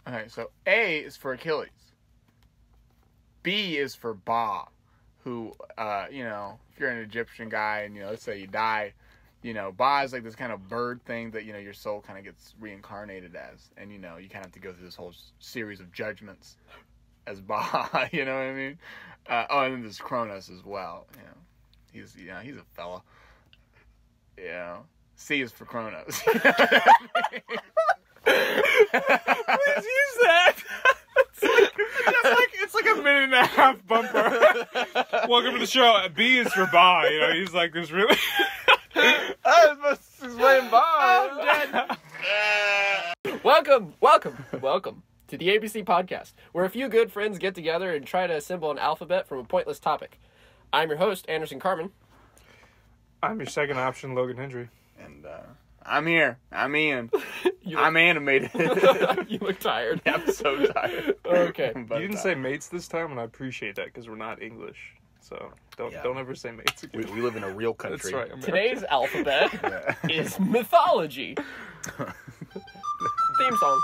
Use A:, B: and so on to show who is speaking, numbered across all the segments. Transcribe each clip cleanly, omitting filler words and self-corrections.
A: Okay, so A is for Achilles. B is for Ba, who, if you're an Egyptian guy and, let's say you die, Ba is like this kind of bird thing that, your soul kind of gets reincarnated as. And, you kind of have to go through this whole series of judgments as Ba, you know what I mean? And then there's Kronos as well, He's a fella. C is for Kronos.
B: Please use that. It's like a minute and a half bumper. Welcome to the show. B is for Ba. He's like this really.
A: He's playing Ba.
B: I'm dead.
C: Welcome to the ABC podcast, where a few good friends get together and try to assemble an alphabet from a pointless topic. I'm your host, Anderson Carman.
B: I'm your second option, Logan Hendry.
A: And I'm here. I'm Ian. I'm animated.
C: You look tired.
A: Yeah, I'm so tired.
C: Okay.
B: You didn't say mates this time, and I appreciate that because we're not English. So don't ever say mates again.
A: We live in a real country.
B: That's right. America.
C: Today's alphabet is mythology. Theme song.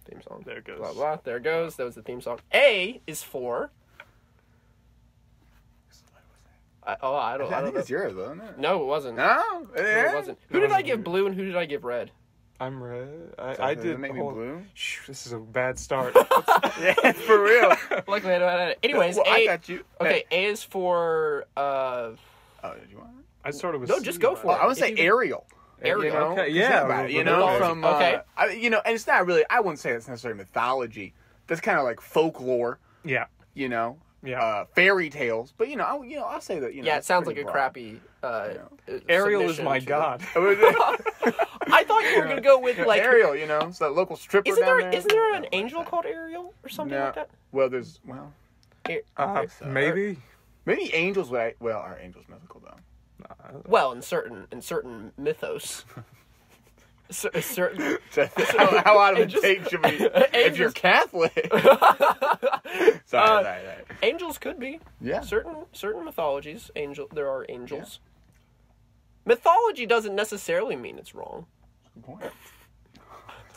C: Theme song.
B: There it goes.
C: Blah, blah. There it goes. That was the theme song. A is for... I don't
A: think
C: know.
A: it's yours, though, isn't it?
C: No, it wasn't.
A: No?
C: It wasn't. Who did I give blue and who did I give red?
B: I'm red. I
A: Does
B: did.
A: it make me blue?
B: Shh, this is a bad start.
A: Yeah, for real.
C: Luckily, I don't have it. Anyways,
A: Well,
C: A...
A: I got you.
C: Okay, A is for...
A: Oh, did you want it?
B: I started with
C: No,
B: C,
C: just go
B: but-
C: for it.
A: I would say Ariel.
C: Ariel.
B: Okay,
A: Think
B: yeah.
A: about it,
B: okay.
A: from...
C: Okay.
A: and it's not really... I wouldn't say that's necessarily mythology. That's kind of like folklore,
B: Yeah.
A: Yeah. Fairy tales. But, I'll say that,
C: Yeah, it
A: it's
C: sounds
A: pretty
C: like a
A: broad.
C: crappy...
B: Ariel is
C: submission
B: my
C: to
B: god.
C: I thought you were going to go with, like...
A: Ariel, it's that local stripper
C: Isn't
A: down
C: there,
A: there.
C: isn't there an angel called Ariel or something
A: No.
C: like that?
A: Well,
B: Maybe.
A: maybe angels would... Well, are angels mythical, though?
C: Well, in certain mythos. Certain...
A: How out of a
C: Angels-
A: take should we... If you're Catholic... Sorry.
C: Angels could be.
A: Yeah.
C: Certain mythologies, there are angels. Mythology doesn't necessarily mean it's wrong.
A: Good point.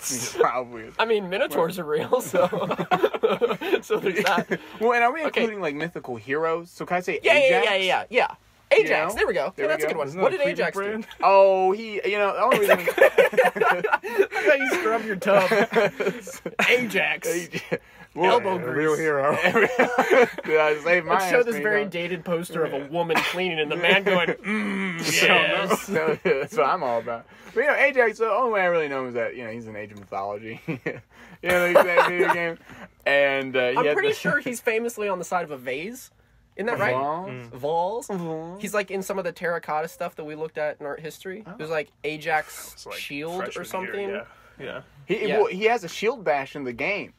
A: It probably is.
C: I mean, Minotaurs are real, so so there's that.
A: Well, and are we including, like, mythical heroes? So can I say
C: Yeah,
A: Ajax?
C: yeah. Ajax, there we go.
A: There we
C: That's a
A: go.
C: good one.
B: Isn't
C: What
B: that
C: did
B: a
C: Ajax
B: Cleveland
C: do?
B: brand?
A: Oh, the only reason...
C: How you scrub your tub? Ajax. Elbow
B: A
C: grease.
B: real hero.
A: I saved my
C: Let's show
A: ass,
C: this
A: man,
C: very
A: you know.
C: dated poster of a woman cleaning and the man going, yes.
A: So, that's what I'm all about. But, Ajax, the only way I really know him is that, he's an Age of Mythology. He's that video game. And
C: I'm pretty sure he's famously on the side of a vase. Isn't that right? Vols. He's like in some of the terracotta stuff that we looked at in art history. It was like Ajax
B: It's like
C: shield or
B: freshman
C: something.
B: year, Yeah.
A: He has a shield bash in the game.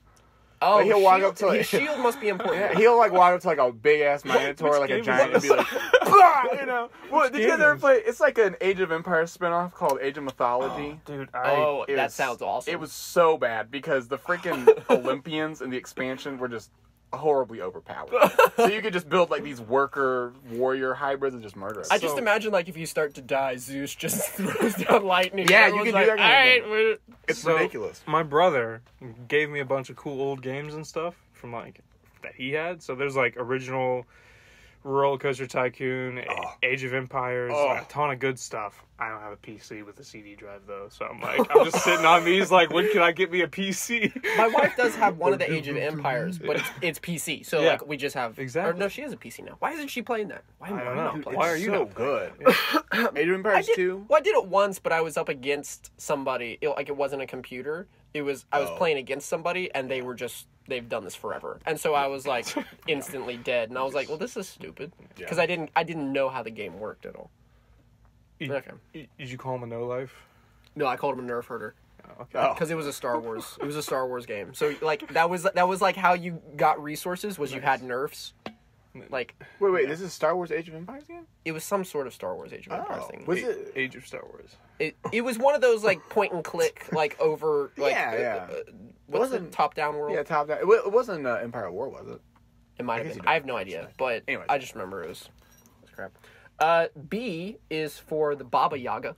C: Oh,
A: Like, he'll walk
C: shield,
A: up to, like-
C: his shield must be important.
A: Yeah, he'll like walk up to like a big ass Minotaur, like a
B: game
A: giant, and
B: is
A: be like, "Blah!" What? Did you guys
B: game
A: ever
B: is-
A: play? It's like an Age of Empires spinoff called Age of Mythology.
B: Dude,
A: It
C: that
A: was-
C: sounds awesome.
A: It was so bad because the freaking Olympians in the expansion were just horribly overpowered. So you could just build like these worker warrior hybrids and just murder us.
C: I just imagine like if you start to die, Zeus just throws down lightning.
A: Yeah,
C: Everyone's
A: you can do
C: like,
A: that kind of
C: "All right,
A: it's
B: So,
A: ridiculous.
B: My brother gave me a bunch of cool old games and stuff from like that he had. So there's like original Roller Coaster Tycoon, Age of Empires, a ton of good stuff. I don't have a PC with a CD drive though, so I'm just sitting on these like, when can I get me a PC?
C: My wife does have one of the Age of Empires, but it's PC. So
B: Yeah.
C: like we just have
B: Exactly.
C: Or no, she has a PC now. Why isn't she playing that? Why am
B: I
C: I
B: don't
C: not
B: know.
C: playing?
B: Why
C: it?
B: are you
A: so
B: not
A: good? Age of Empires 2.
C: Well, I did it once, but I was up against somebody. It wasn't a computer. I was playing against somebody, and they've done this forever. And so I was like instantly dead, and I was like, well, this is stupid because I didn't know how the game worked at all. Okay.
B: Did you call him a no life?
C: No, I called him a nerf herder.
B: Okay.
C: Because it was a Star Wars. It was a Star Wars game. So like that was like how you got resources was you had nerfs. Like
A: Wait, this is Star Wars Age of Empires again?
C: it was some sort of Star Wars Age of Empires thing.
A: Was it?
B: Age of Star Wars?
C: It was one of those like point and click like over like
A: Yeah.
C: what's the
A: wasn't-
C: top down world?
A: Yeah, top down. It wasn't Empire at War, was it?
C: It might have
A: guess
C: been.
A: you don't
C: I have no
A: know.
C: idea, but
A: Anyways.
C: I just remember it was crap. B is for the Baba Yaga.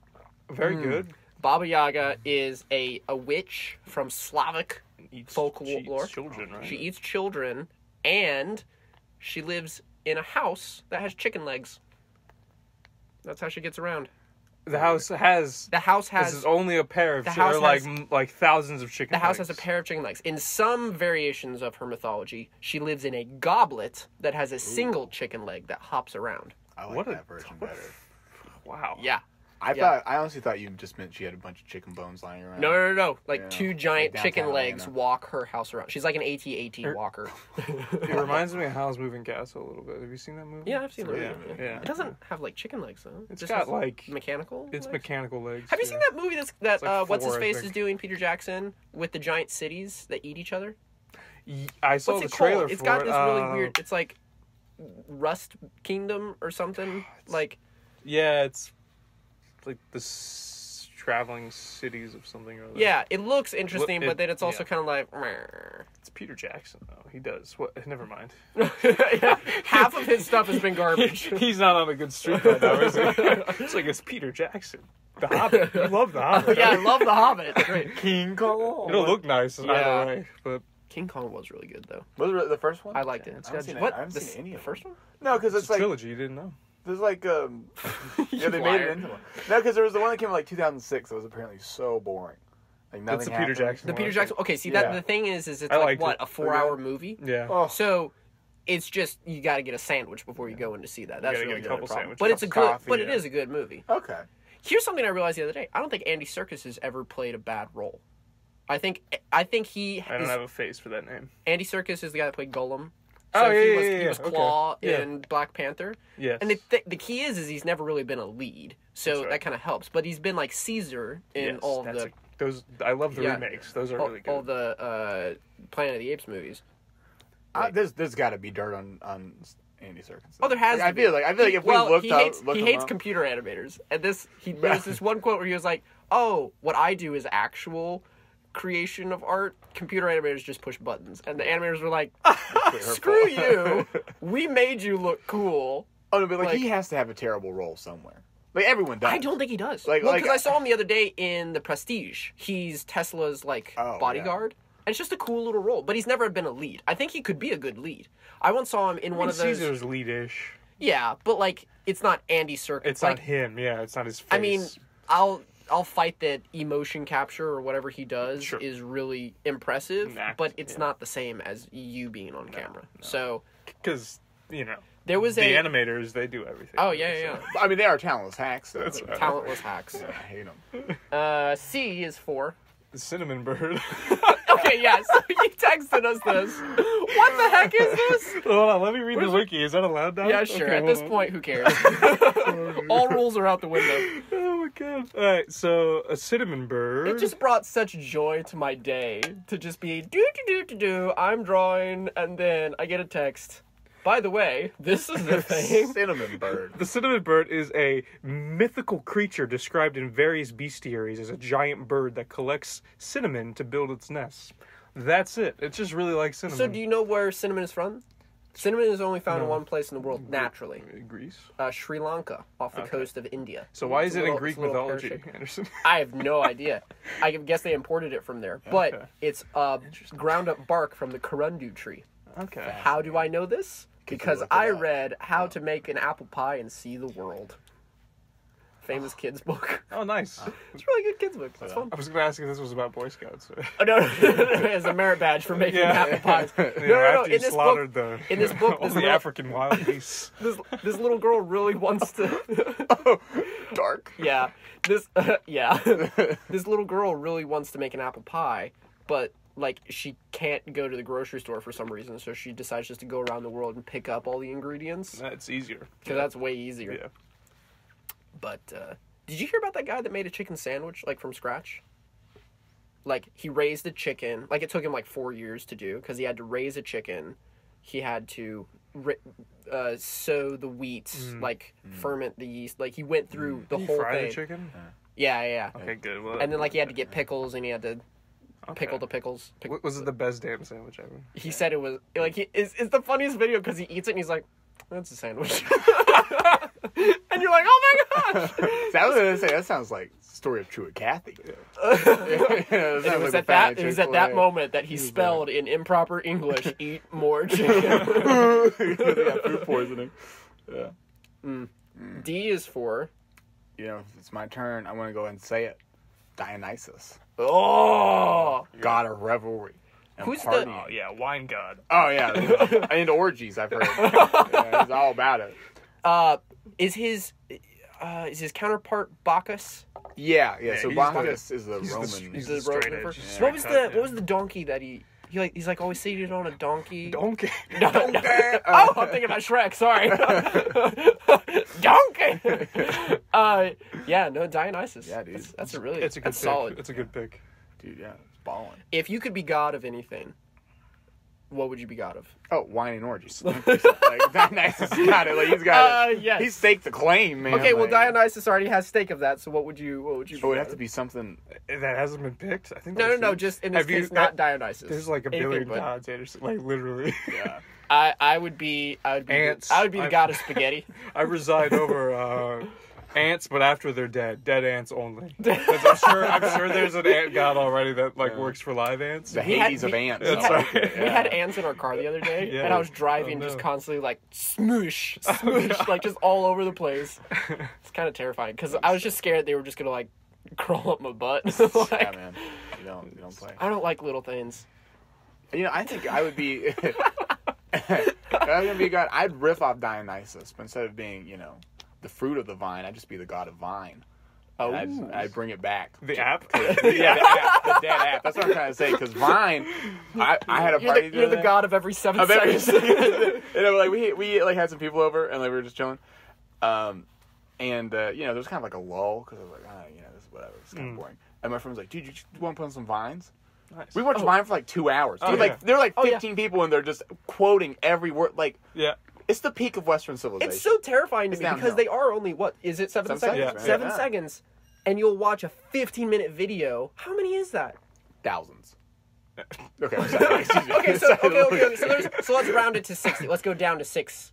B: Very good.
C: Baba Yaga is a witch from Slavic folklore.
B: She eats children, right?
C: She eats children, and she lives in a house that has chicken legs. That's how she gets around.
B: The house has.
C: The house has.
B: This is only a pair of.
C: The house
B: or like
C: has-
B: like thousands of chicken.
C: The house
B: legs.
C: has a pair of chicken legs. In some variations of her mythology, she lives in a goblet that has a single chicken leg that hops around.
A: I like
B: What a-
A: that version better.
B: Wow.
C: Yeah.
A: I honestly thought you just meant she had a bunch of chicken bones lying around.
C: No. Like
A: Yeah.
C: two giant
A: Like
C: chicken
A: downtown
C: legs
A: Atlanta.
C: walk her house around. She's like an AT-AT walker.
B: It reminds me of Howl's Moving Castle a little bit. Have you seen that movie?
C: Yeah, I've seen
A: It's a
C: that.
A: really
C: movie.
A: good movie.
C: It doesn't have like chicken legs though.
B: It's
C: just
B: got
C: has
B: like
C: mechanical.
B: it's
C: legs?
B: mechanical legs.
C: Have you
B: yeah.
C: seen that movie that
B: like
C: what's his
B: 4, I
C: face
B: think.
C: is doing, Peter Jackson, with the giant cities that eat each other?
B: I saw
C: What's
B: the
C: it
B: trailer
C: called?
B: for
C: It's got
B: it.
C: this really weird. It's like Rust Kingdom or something. Like
B: Yeah, it's like the traveling cities of something or other.
C: yeah, it looks interesting, but then it's also
B: yeah.
C: kind of like. "Meh."
B: It's Peter Jackson though. He does what? Never mind.
C: Half of his stuff has been garbage.
B: He's not on a good streak right now, is he? It's like it's Peter Jackson. The Hobbit. You love the Hobbit.
C: Yeah, I love the Hobbit. It's great.
A: King Kong.
B: It'll look nice
C: Yeah.
B: either way, but
C: King Kong was really good though.
A: Was it the first one?
C: I liked it.
B: it's
A: I haven't
B: got
A: seen
C: What?
A: I haven't
C: The
A: seen any of
C: the first one?
A: No, because
B: it's
A: it's
B: a
A: like
B: trilogy. You didn't know.
A: there's like yeah, they made it into one. No, because there was the one that came in like 2006 that was apparently so boring. Like nothing.
B: It's the Peter
A: happened.
B: Jackson
C: The
B: one.
C: Peter Jackson. Okay, see
A: Yeah.
C: that the thing is it's
B: I
C: like
B: liked
C: what
B: it.
C: a 4-hour movie.
B: Yeah.
A: Oh,
C: So it's just you got to get a sandwich before you go in to see that. That's
B: gotta
C: really
B: get a
C: the only
B: couple
C: problem.
B: sandwiches.
C: But it's a good.
A: Coffee,
C: But it
A: yeah.
C: is a good movie.
A: okay.
C: Here's something I realized the other day. I don't think Andy Serkis has ever played a bad role. I think he.
B: I don't
C: is,
B: have a face for that name.
C: Andy Serkis is the guy that played Gollum.
B: Oh, yeah,
C: he
B: yeah,
C: was,
B: yeah,
C: he was
B: okay.
C: Claw
B: Yeah.
C: in Black Panther.
B: Yes.
C: And the key is he's never really been a lead, so
B: That's right.
C: that kind of helps. But he's been like Caesar in
B: Yes,
C: all of
B: that's
C: the
B: those. I love the
C: Yeah.
B: remakes. Those are really good.
C: all the Planet of the Apes movies.
A: There's got to be dirt on Andy Serkis.
C: Oh, there has.
A: Like,
C: to
A: I feel like if we looked
C: he
A: up,
C: hates,
A: looked
C: he
A: him
C: hates
A: up-
C: computer animators, and there's this one quote where he was like, "Oh, what I do is actual creation of art. Computer animators just push buttons," and the animators were like, "Screw you! We made you look cool."
A: Oh no, but like
C: like-
A: he has to have a terrible role somewhere. Like everyone does.
C: I don't think he does.
A: Like-
C: Well,
A: like-
C: because I saw him the other day in The Prestige. He's Tesla's
A: Oh,
C: bodyguard. And it's just a cool little role, but he's never been a lead. I think he could be a good lead. I once saw him in one of those.
B: Caesar's lead-ish.
C: Yeah, but like it's not Andy Serkis.
B: It's
C: like,
B: not him. Yeah, it's not his face.
C: I mean, I'll fight that emotion capture or whatever he does
B: Sure.
C: is really impressive,
B: Act,
C: but it's
B: yeah.
C: not the same as you being on camera. So
B: because
C: there was
B: the
C: a
B: animators, they do everything.
C: oh yeah.
A: I mean, they are talentless hacks. So.
B: That's right.
C: Talentless hacks.
A: Yeah, I hate them.
C: C is for.
B: The cinnamon bird.
C: Okay, yeah. So he texted us this. What the heck is this?
B: Hold on, let me read the wiki. Is that allowed now?
C: Yeah, sure.
B: Okay,
C: At
B: hold
C: this
B: on.
C: point, who cares? All rules are out the window.
B: Oh my god. Alright, so a cinnamon bird.
C: It just brought such joy to my day to just be do. I'm drawing, and then I get a text. By the way, this is the thing.
A: Cinnamon bird.
B: The cinnamon bird is a mythical creature described in various bestiaries as a giant bird that collects cinnamon to build its nest. That's it. It's just really like cinnamon.
C: So, do you know where cinnamon is from? Cinnamon is only found in
B: No.
C: one place in the world naturally.
B: Greece?
C: Sri Lanka, off the coast of India.
B: So why
C: It's
B: is
C: a
B: it in
C: little-
B: Greek
C: it's a little
B: mythology,
C: pear-shaped.
B: Anderson?
C: I have no idea. I guess they imported it from there. But
B: Okay.
C: it's ground up bark from the corundu tree.
B: Okay.
C: How do I know this? Because
A: looked it
C: I
A: up.
C: read How to Make an Apple Pie and See the World. Famous kids book.
B: Oh, nice.
C: It's a really good kids book. It's fun.
B: I was going to ask if this was about Boy Scouts.
C: Oh, no, as a merit badge for making apple pies. No.
B: After you
C: In this
B: slaughtered
C: this
B: the
C: book,
B: all
C: this
B: the
C: little,
B: African wild beasts.
C: this little girl really wants to.
A: Dark.
C: Yeah, this little girl really wants to make an apple pie, but like she can't go to the grocery store for some reason, so she decides just to go around the world and pick up all the ingredients
B: That's easier.
C: because that's way easier.
B: Yeah.
C: But did you hear about that guy that made a chicken sandwich like from scratch? Like he raised a chicken. Like it took him like 4 years to do because he had to raise a chicken. He had to sow the wheat, ferment the yeast. Like he went through the
B: Did you
C: whole
B: fry
C: thing.
B: the chicken?
C: Yeah.
B: Okay, good. Well,
C: And then like he had to get pickles and he had to Pickle to pickles.
B: Was it the best damn sandwich ever?
C: He said it was like it's the funniest video because he eats it and he's like, "That's a sandwich," and you're like, "Oh my gosh!"
A: I was gonna say that sounds like story of Truett Cathy.
C: It was at that moment that he spelled in improper English, "Eat more chicken."
A: Food poisoning. Yeah.
C: D is for.
A: It's my turn. I want to go ahead and say it. Dionysus.
C: Oh,
A: God of revelry.
C: Who's
A: partying.
B: Oh yeah, wine god.
A: Oh yeah, and orgies. I've heard. Yeah, he's all about it.
C: Is his counterpart Bacchus?
A: Yeah. So
B: he's
A: Bacchus is the
B: he's
A: Roman.
C: He's the
B: straight
C: Roman
B: edge.
C: first.
B: Yeah.
C: What was the donkey that he's like always seated on a donkey?
B: Donkey.
C: No. Oh, I'm thinking about Shrek. Sorry. Donkey. Dionysus.
A: Yeah, dude.
C: That's a really.
B: It's a good pick.
C: solid.
B: It's a good pick.
A: Dude, yeah, it's balling.
C: If you could be god of anything, what would you be god of?
A: Oh, wine and orgies. Like Dionysus got it. Like he's got it.
C: Yes.
A: He staked the claim, man.
C: Okay, well
A: like,
C: Dionysus already has stake of that. So what would you?
A: It would have to be something.
B: That hasn't been picked. I think.
C: No. Just in this case, not Dionysus.
B: There's like a
C: Anything
B: billion
C: but-
B: gods, Anderson. Like literally.
A: Yeah.
C: I would be
B: Ants.
C: I would be the god of spaghetti.
B: I reside over ants, but after they're dead ants only. 'Cause I'm sure there's an ant god already that works for live ants.
A: The
C: We had-
A: Hades of ants.
B: That's
A: I
B: right.
A: like it,
C: We
A: yeah.
C: had ants in our car the other day,
B: Yeah.
C: and I was driving
B: Oh, no.
C: just constantly like smoosh, like just all over the place. It's kind of terrifying because I was just scared they were just gonna like crawl up my butt. Like,
A: Yeah, man. You don't play.
C: I don't like little things.
A: I think I would be. If I was gonna be a god, I'd riff off Dionysus, but instead of being, the fruit of the vine, I'd just be the god of vine.
C: Oh,
A: And I'd bring it back.
B: The app.
A: Yeah, the app, the dead app. That's what I'm trying to say. Because vine, I had a party.
C: you're the god of every 7
A: of every
C: seconds.
A: second. Like we like had some people over and like we were just chilling, and there was kind of like a lull because I was like, this is whatever. It's kind of boring. And my friend was like, dude, you want to put on some vines?
B: Nice.
A: We watched Vine for like 2 hours. Dude,
B: Oh, yeah.
A: there are 15 people and they're just quoting every word. Like,
B: Yeah.
A: it's the peak of Western civilization.
C: It's so terrifying to
A: It's
C: me because
A: downhill.
C: they are only what is it 7 seconds?
A: seconds, man.
C: 7
A: Yeah.
C: seconds, and you'll watch a 15-minute video. How many is that?
A: Thousands. Okay, I'm sorry. Excuse me.
C: Okay, so let's round it to 60. Let's go down to 6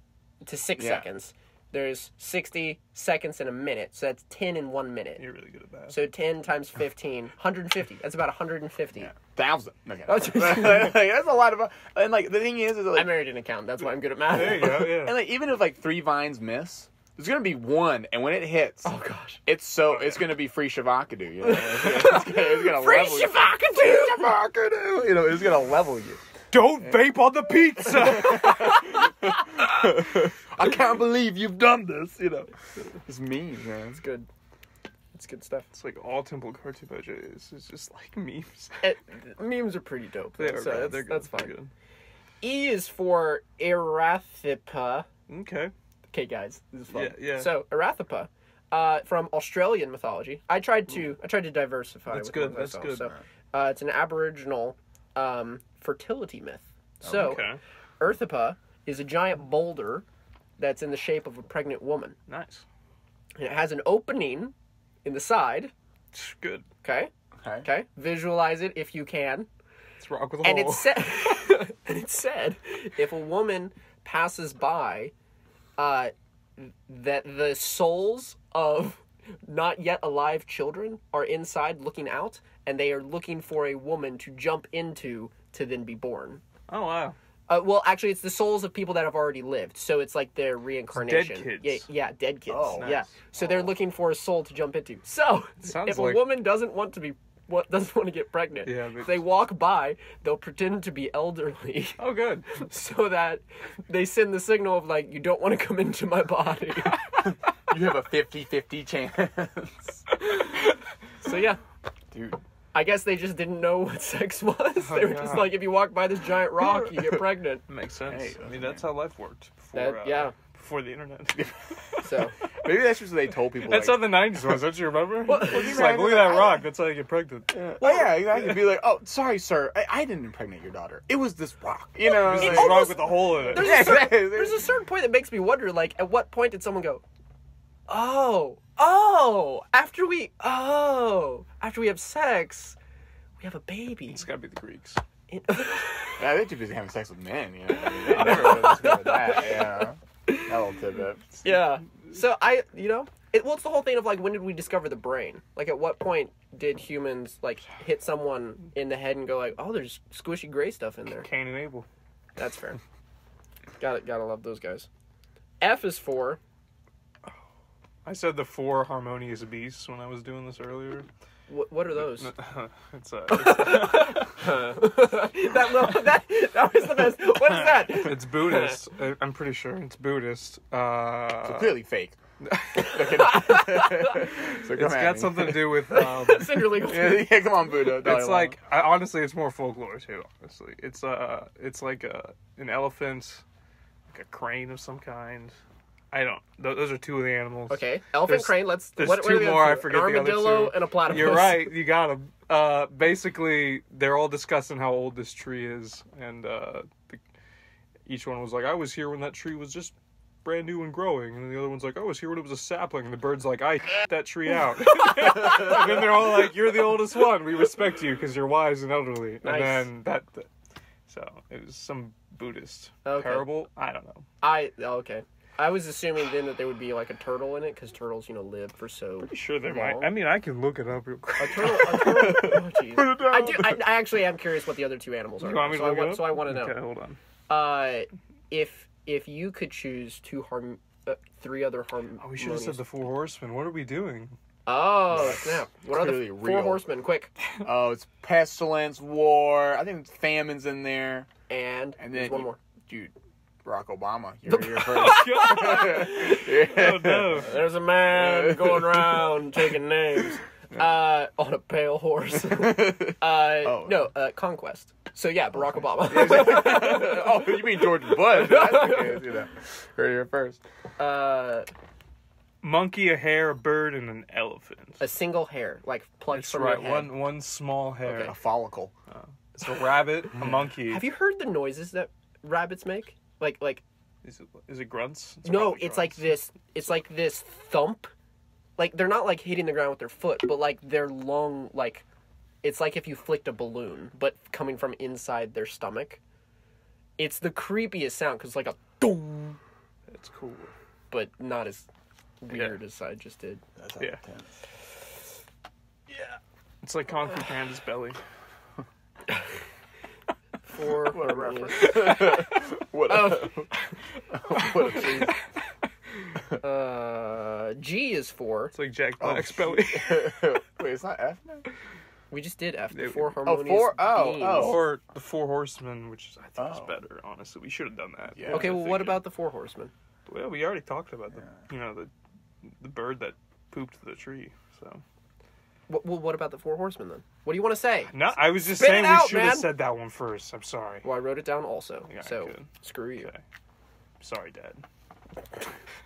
A: Yeah.
C: seconds. There's 60 seconds in a minute, so that's 10 in 1 minute.
B: You're really good at that.
C: So 10 times 15, 150. That's about 150.
A: Yeah. 1,000. Okay.
C: Oh,
A: That's a lot of. And like the thing is
C: I
A: like,
C: married an accountant. That's why I'm good at math.
B: There you go. Yeah.
A: and like even if like 3 vines miss, there's gonna be one, and when it hits,
C: Oh gosh.
A: it's gonna be free Shavakadu. It's gonna
C: Free
A: level you.
C: Shavakadu!
A: Shavakadu! It's gonna level you.
B: Don't vape on the pizza.
A: I can't believe you've done this. It's mean, man.
C: It's good. It's good stuff.
B: It's like all Temple Cartoon Budget is. It's just like memes.
C: Memes are pretty dope.
B: They are
C: so
B: good. They're good.
C: that's
B: They're
C: fine.
B: good.
C: E is for Erathipa.
B: Okay.
C: Okay, guys, this is fun.
B: Yeah.
C: So Erathipa, from Australian mythology. I tried to diversify.
B: That's
C: with
B: good.
C: myself.
B: That's good.
C: So, it's an Aboriginal fertility myth. So,
B: Okay.
C: Erathipa is a giant boulder that's in the shape of a pregnant woman.
B: Nice.
C: And it has an opening in the side.
B: Good.
C: Okay.
A: Okay.
C: Okay. Visualize it if you can.
B: Let's rock with the
C: And
B: hole.
C: it said, if a woman passes by, that the souls of not yet alive children are inside looking out, and they are looking for a woman to jump into to then be born.
B: Oh wow.
C: Well, actually, it's the souls of people that have already lived, so it's like their reincarnation.
B: Dead kids.
C: Yeah, dead kids.
A: Oh,
C: Yeah,
B: nice.
C: so they're looking for a soul to jump into. So,
B: Sounds
C: if
B: like-
C: a woman doesn't want to get pregnant,
B: Yeah, but-
C: if they walk by, they'll pretend to be elderly,
B: Oh good.
C: so that they send the signal of like, you don't want to come into my body.
A: You have a 50-50 chance.
C: So yeah,
A: Dude.
C: I guess they just didn't know what sex was. They were just
B: God.
C: like, if you walk by this giant rock, you get pregnant.
B: Makes sense.
A: Hey,
B: I mean, that's how life worked before.
C: That- yeah.
B: Before the internet.
C: So
A: Maybe that's just what they told people.
B: That's
A: like,
B: how the '90s was. Don't you remember?
C: What-
B: It's like, look at that rock. That's how you get pregnant.
A: Well, yeah, exactly. Be like, oh, sorry, sir, I didn't impregnate your daughter. It was this rock. You know,
B: There's
A: like,
B: this rock with a hole in it.
C: there's
A: Yeah,
C: a certain,
A: exactly.
C: there's a certain point that makes me wonder, like, at what point did someone go, after we have sex, we have a baby.
B: It's gotta be the Greeks.
A: I think you're busy having sex with men, you know. They never really discovered that, yeah. That little tidbit.
C: Yeah. So it's the whole thing of like, when did we discover the brain? Like, at what point did humans like hit someone in the head and go like, oh, there's squishy gray stuff in there?
B: Cain and Abel.
C: That's fair. Gotta love those guys. F is for.
B: I said the Four Harmonious Beasts when I was doing this earlier.
C: What are those?
B: It's
C: that was the best. What is that?
B: It's Buddhist. I'm pretty sure it's Buddhist.
A: So clearly fake.
B: It's got something to do with
C: Cinder legal.
A: Yeah, come on, Buddha.
B: It's like honestly, it's more folklore too. Honestly, it's like an elephant, like a crane of some kind. I don't. Those are two of the animals.
C: Okay, elephant, crane. There's
B: what two more. I forget
C: An armadillo
B: the other two.
C: and a platypus.
B: You're right. You got them. Basically, they're all discussing how old this tree is, and each one was like, "I was here when that tree was just brand new and growing," and the other one's like, "I was here when it was a sapling," and the bird's like, "I that tree out," and then they're all like, "You're the oldest one. We respect you because you're wise and elderly."
C: Nice.
B: And then so it was some Buddhist parable. I don't know.
C: Okay. I was assuming then that there would be like a turtle in it because turtles, live for so.
B: Pretty sure there
C: long.
B: might. I mean, I can look it up real quick.
C: A turtle. Oh, jeez. I actually am curious what the other two animals are.
B: You want me to look it up?
C: So I want to know.
B: Okay, hold on.
C: If you could choose three other harmonious.
B: Oh, we should have said the Four Horsemen. What are we doing?
C: Oh, snap. What are the
A: real.
C: Four Horsemen? Quick.
A: Oh, it's pestilence, war. I think famine's in there.
C: And
A: then
C: there's one more.
A: Dude, Barack Obama. You're first.
B: Oh, no.
C: There's a man going around taking names on a pale horse. Conquest. So yeah, Barack Obama.
A: Oh, you mean George Bush? Heard here first.
B: Monkey, a hare, a bird, and an elephant.
C: A single hair, like plucked
B: That's
C: from
B: right.
C: your head.
B: One small hair.
A: Okay, a follicle.
B: It's a rabbit, a monkey.
C: Have you heard the noises that rabbits make? Like.
B: Is it grunts?
C: It's like this. It's like this thump. Like, they're not like hitting the ground with their foot, but like their long, like, it's like if you flicked a balloon, but coming from inside their stomach. It's the creepiest sound because like a boom.
B: It's cool,
C: but not as weird as I just did.
A: That's
B: intense. Yeah. It's like Kung Fu Panda's belly.
C: Four Harmonious.
A: What a
C: G is for.
B: It's like Jack Black's belly.
A: Wait, it's not F now?
C: We just did F. The Four Harmonious Beings.
B: Or the Four Horsemen, which I think is better. Honestly, we should have done that.
A: Yeah.
C: Okay, well, what about the Four Horsemen?
B: Well, we already talked about the bird that pooped the tree. So.
C: Well, what about the Four Horsemen then? What do you want to say?
B: No, I was just
C: Spit
B: saying
C: it out,
B: we should have
C: man.
B: said that one first. I'm sorry.
C: Well, I wrote it down also.
B: Yeah,
C: so
B: good.
C: Screw you.
B: Okay. Sorry, Dad.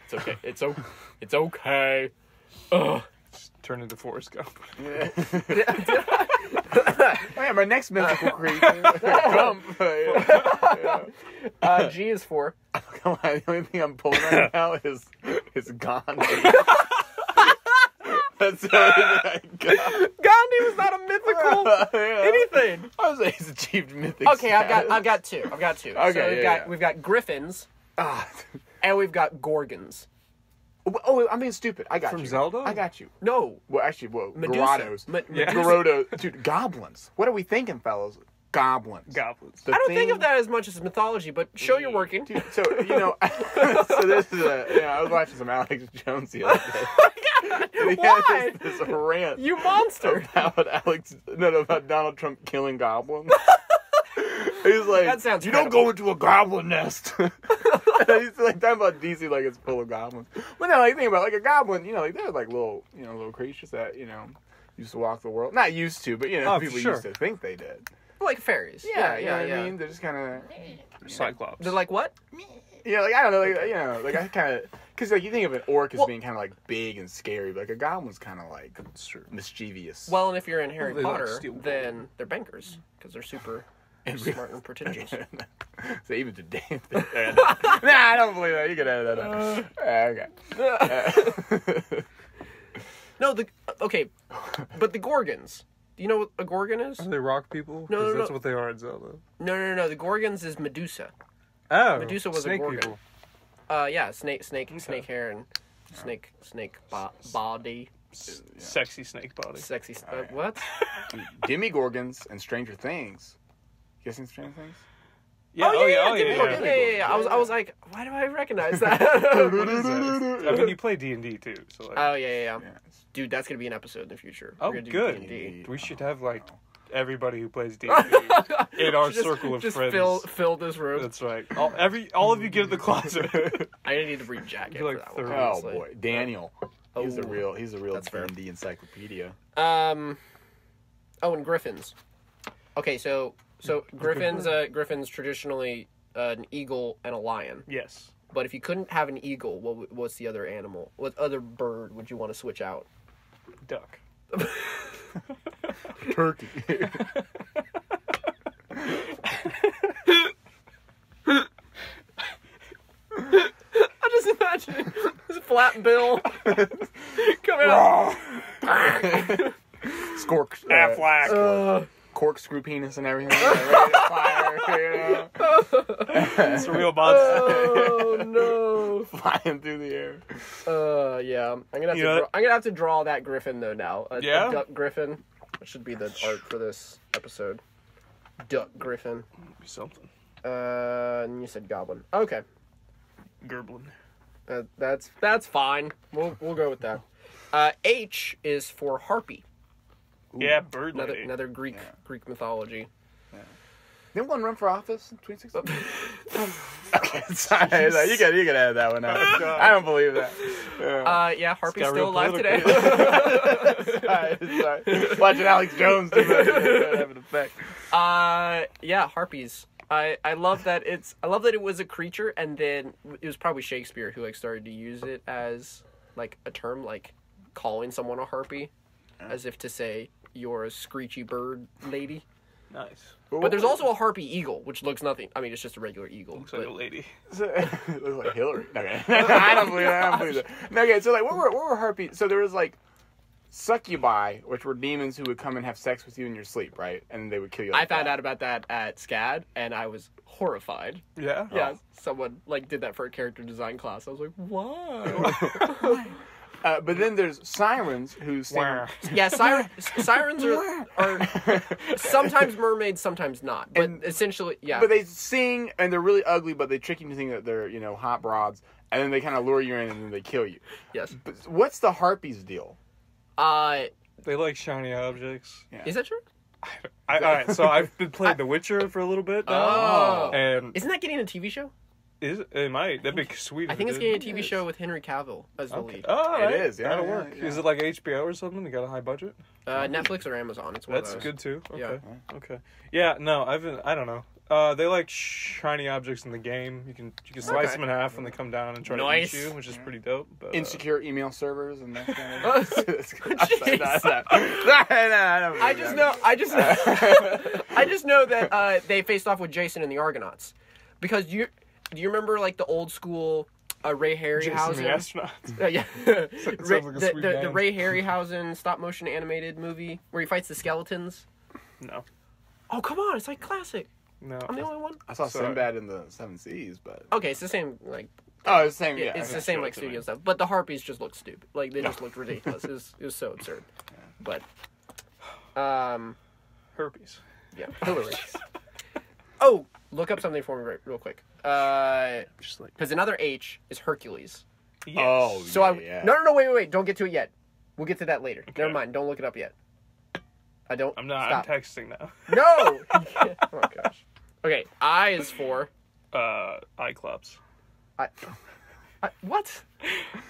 C: It's okay. It's okay. Ugh.
B: Just turn into Forrest Gump.
A: Oh, yeah, my next mythical creature. Gump.
C: G is for.
A: Come on, the only thing I'm pulling right now is Gandhi. That's the only thing I got.
C: Gandhi was not a mythical anything.
A: I was like, he's achieved mythic.
C: Okay,
A: status.
C: I've got two.
A: Okay,
C: so we've got Gryphons, and we've got Gorgons.
A: Oh, I'm being stupid. I got
B: From
A: you.
B: Zelda?
A: I got you.
C: No.
A: Well, actually,
C: Medusa.
A: Grottos.
B: Yeah.
A: Grotto. Dude, goblins. What are we thinking, fellas? Goblins.
B: Goblins.
C: I don't think of that as much as mythology, but show you're working.
A: Dude, so, so this is I was watching some Alex Jones the other day.
C: Why?
A: This rant.
C: You monster.
A: About Donald Trump killing goblins. He's like,
C: That sounds
A: you don't go into a goblin nest. He's like talking about DC like it's full of goblins. But no, like think about like a goblin, like they're like little creatures that, used to walk the world. Not used to, but people used to think they did.
C: Like fairies.
A: Yeah, I mean, they're just kind of
B: Cyclops.
C: They're like what?
A: Yeah, like I don't know, like I kind of because like you think of an orc as being kind of like big and scary, but like a goblin's kind of like mischievous.
C: Well, and if you're in Harry
B: They like
C: Potter,
B: steal
C: then they're bankers because they're super smart and pretentious.
A: So even today, nah, I don't believe that. You can edit that out. Okay.
C: No, but the Gorgons. Do you know what a Gorgon is?
B: Are they rock people?
C: No,
B: 'Cause
C: no,
B: that's
C: no.
B: what they are in Zelda.
C: No. The Gorgons is Medusa.
B: Oh,
C: Medusa was
B: snake
C: a Gorgon.
B: people.
C: Yeah, snake hair and snake body.
B: Sexy snake body.
C: Sexy.
A: Alright.
C: What?
A: Demigorgons and Stranger Things. You guys seen Stranger Things?
B: Yeah,
C: Demigorgon. Yeah. I was like, why do I recognize that?
B: What is that? I mean, you play D&D too, so like.
C: Oh yeah.
A: Yeah.
C: Dude, that's gonna be an episode in the future.
B: Oh,
C: We're gonna do
B: good.
C: D&D.
B: We should have like everybody who plays D&D in our circle of friends.
C: Fill this room.
B: That's right. All of you get in the closet.
C: I need to bring jacket
B: You're like
C: for that one.
B: 30.
A: Oh
C: honestly.
A: boy, Daniel. He's a
C: Oh.
A: real
C: That's fair.
A: D&D encyclopedia.
C: Oh, and griffins. Okay, so griffins traditionally an eagle and a lion.
B: Yes.
C: But if you couldn't have an eagle, what's the other animal? What other bird would you want to switch out?
B: Duck.
A: Turkey.
C: I just imagine this flat bill coming out.
A: Scork.
B: Aflac.
A: Corkscrew penis and everything. Ready to fire, you know?
B: It's a real monster.
C: Oh no!
A: Flying through the air.
C: Yeah. I'm gonna have to draw that griffin though now. A duck griffin. That should be the art for this episode. Duck griffin.
B: Be something.
C: And you said goblin. Okay.
B: Gerblin.
C: That's fine. We'll go with that. H is for Harpy.
A: Ooh.
B: Yeah, bird lady.
C: Another Greek mythology.
A: Didn't one run for office in 2016? Okay, sorry. You can add that one out. I don't believe that.
C: Yeah, Harpy's
B: got
C: still
B: real
C: alive today.
A: sorry. Watching Alex Jones do that have an effect.
C: Yeah, Harpies. I love that it was a creature, and then it was probably Shakespeare who started to use it as a term, calling someone a harpy, as if to say you're a screechy bird lady.
B: Nice.
C: But there's also a harpy eagle, which looks nothing. I mean, it's just a regular eagle.
B: Looks like a lady.
A: It looks like Hillary. Okay. I don't believe that. Okay, so what were harpies? So there was succubi, which were demons who would come and have sex with you in your sleep, right? And they would kill you.
C: I found out about that at SCAD, and I was horrified.
B: Yeah?
C: Yeah, someone did that for a character design class. I was like, why?
A: But then there's sirens who sing.
C: Yeah, sirens are sometimes mermaids, sometimes not. But essentially, yeah.
A: But they sing, and they're really ugly, but they trick you to think that they're, hot broads, and then they kind of lure you in, and then they kill you.
C: Yes.
A: But what's the harpies deal?
B: They like shiny objects.
A: Yeah.
C: Is that true?
B: Alright, so I've been playing The Witcher for a little bit now.
C: Oh.
B: And
C: Isn't that getting a TV show?
B: it might. That'd be sweet.
C: I think it's getting a TV show with Henry Cavill as the lead.
B: Oh,
A: It is, yeah.
B: That'll
A: yeah,
B: work.
A: yeah.
B: Is it like HBO or something? They got a high budget?
C: Netflix or Amazon. It's one
B: That's
C: of those.
B: good too. Okay.
C: Yeah.
B: Okay. Yeah, no, I don't know. They like shiny objects in the game. You can slice them in half when they come down and try to eat you, which is pretty dope. But,
A: Insecure email servers and that kind of.
C: I just know that they faced off with Jason and the Argonauts, because do you remember the old school Ray Harryhausen?
B: Jason the astronaut.
C: Yeah.
B: Sounds like a sweet
C: the
B: name.
C: Ray Harryhausen stop motion animated movie where he fights the skeletons.
B: No.
C: Oh come on, it's classic.
B: No.
C: I'm the only one.
A: I saw
B: Sorry.
A: Sinbad in the Seven Seas, but
C: Okay, it's the same
A: oh, it's the same.
C: yeah,
A: Yeah,
C: it's
A: okay.
C: the same
B: Sure,
C: studio stuff. But the harpies just look stupid. They just looked ridiculous. It was so absurd. But
B: Herpes.
C: yeah.
A: Hillary.
C: Oh, look up something for me real quick.
B: Just like.
C: Because another H is Hercules.
B: Yes.
A: Oh,
C: So
A: yeah.
C: No, wait, don't get to it yet. We'll get to that later.
B: Okay.
C: Never mind, don't look it up yet.
B: I'm not.
C: Stop.
B: I'm texting now.
C: No! Oh gosh. Okay, I is for
B: Cyclops.
C: what?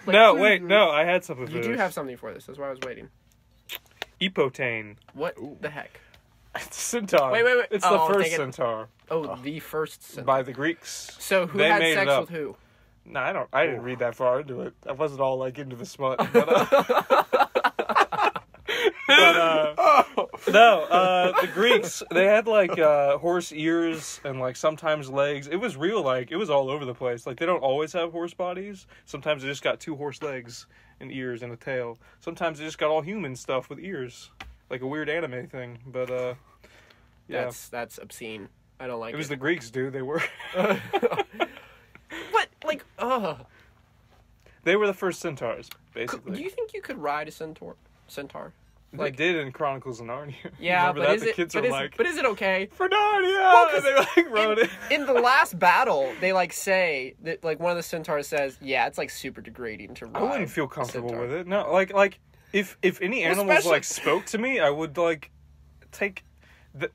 B: No, wait, no. I had something for
C: You
B: this.
C: do have something for this. That's why I was waiting.
B: Ipotane.
C: What the heck?
B: It's a centaur.
C: Wait.
B: It's
C: Oh,
B: the first
C: dang it.
B: centaur
C: Oh, the first sentence.
B: by the Greeks.
C: So who
B: They
C: had
B: made it
C: sex
B: up.
C: with who?
B: No, I didn't read that far into it. I wasn't all into the smut. The Greeks, they had horse ears and sometimes legs. It was real, it was all over the place. They don't always have horse bodies. Sometimes they just got two horse legs and ears and a tail. Sometimes they just got all human stuff with ears. like a weird anime thing. But yeah,
C: that's obscene. I don't like it.
B: It was the Greeks, dude. They were.
C: What? Like,
B: They were the first centaurs, basically.
C: Do you think you could ride a centaur?
B: They did in Chronicles of Narnia.
C: Yeah,
B: but is it
C: okay?
B: For Narnia!
C: Well,
B: they like wrote it.
C: In the last battle, they like say that like one of the centaurs says, "Yeah, it's like super degrading to ride."
B: I wouldn't feel comfortable with it. No, like if any animals
C: especially...
B: like spoke to me, I would like take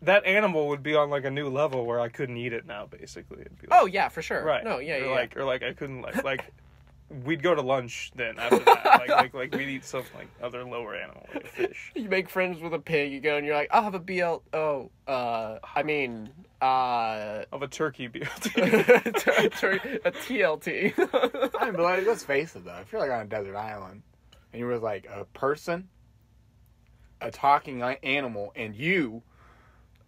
B: that animal would be on like a new level where I couldn't eat it now. Basically, it'd be like,
C: oh yeah, for sure.
B: Right?
C: No, yeah,
B: or like I couldn't like. We'd go to lunch then after that. like we'd eat some like other lower animal, like a fish.
C: You make friends with a pig, you go and you're like, I'll have a of
B: a turkey BLT.
C: a TLT.
A: I mean, but like, let's face it though. If you're like on a desert island and you were like a person, a talking animal, and you.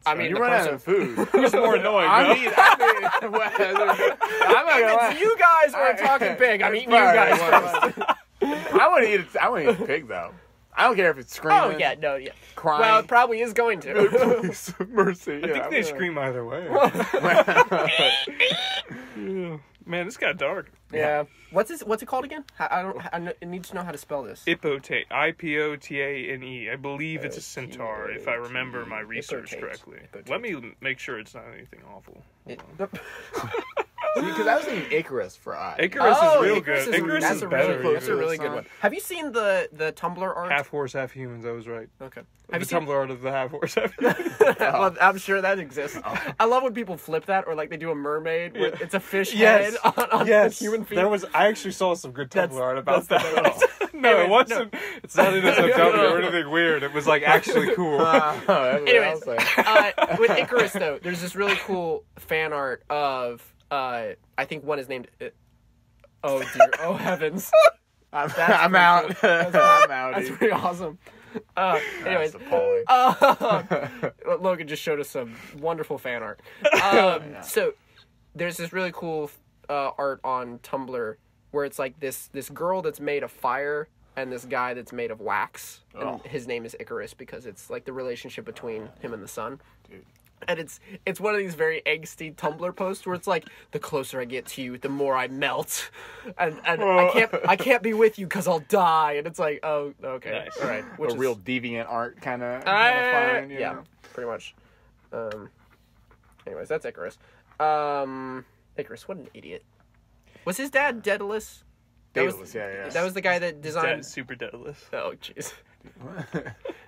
C: I mean,
A: you run out of food.
B: Who's more annoying?
A: I mean, I'm not gonna lie.
C: It's you guys or a talking pig. I'm eating you guys first.
A: I want to eat a pig though. I don't care if it's screaming.
C: Oh yeah, no, yeah.
A: Crying.
C: Well, it probably is going to.
A: Please, mercy.
B: I think they scream either way. Yeah. Man, this got dark.
C: Yeah. What's it called again? I need to know how to spell this.
B: Ipotane. Ipotane. I believe it's a centaur, if I remember my research correctly. Let me make sure it's not anything awful.
A: Because I was thinking Icarus for eyes.
B: Icarus is real good.
C: Icarus
B: is better.
C: That's a really good one. Have you seen the Tumblr art?
B: Half horse, half humans. I was right.
C: Okay.
B: Have the Tumblr art of the half horse, half humans.
C: Well, I'm sure that exists. Oh. I love when people flip that, or like they do a mermaid where it's a fish head on human feet.
B: I actually saw some good Tumblr art about that. No, it wasn't. No. It's not in a Tumblr or anything weird. It was like actually cool.
C: Anyways, with Icarus though, there's this really cool fan art of. I think one is named. Oh dear! Oh heavens!
A: I'm out. I'm out.
C: That's pretty awesome. Anyways,
A: that's appalling.
C: Logan just showed us some wonderful fan art. So there's this really cool art on Tumblr where it's like this girl that's made of fire and this guy that's made of wax, and his name is Icarus because it's like the relationship between him and the sun.
A: Dude.
C: And it's one of these very angsty Tumblr posts where it's like, the closer I get to you, the more I melt, and I can't be with you because I'll die. And it's like, oh, okay,
B: nice.
C: All right,
A: which is real deviant art kind of fun.
C: Yeah, know? Pretty much. Anyways, that's Icarus. Icarus, what an idiot. Was his dad Daedalus?
A: Daedalus, yeah.
C: That was the guy that designed.
B: Super Daedalus.
C: Oh, jeez.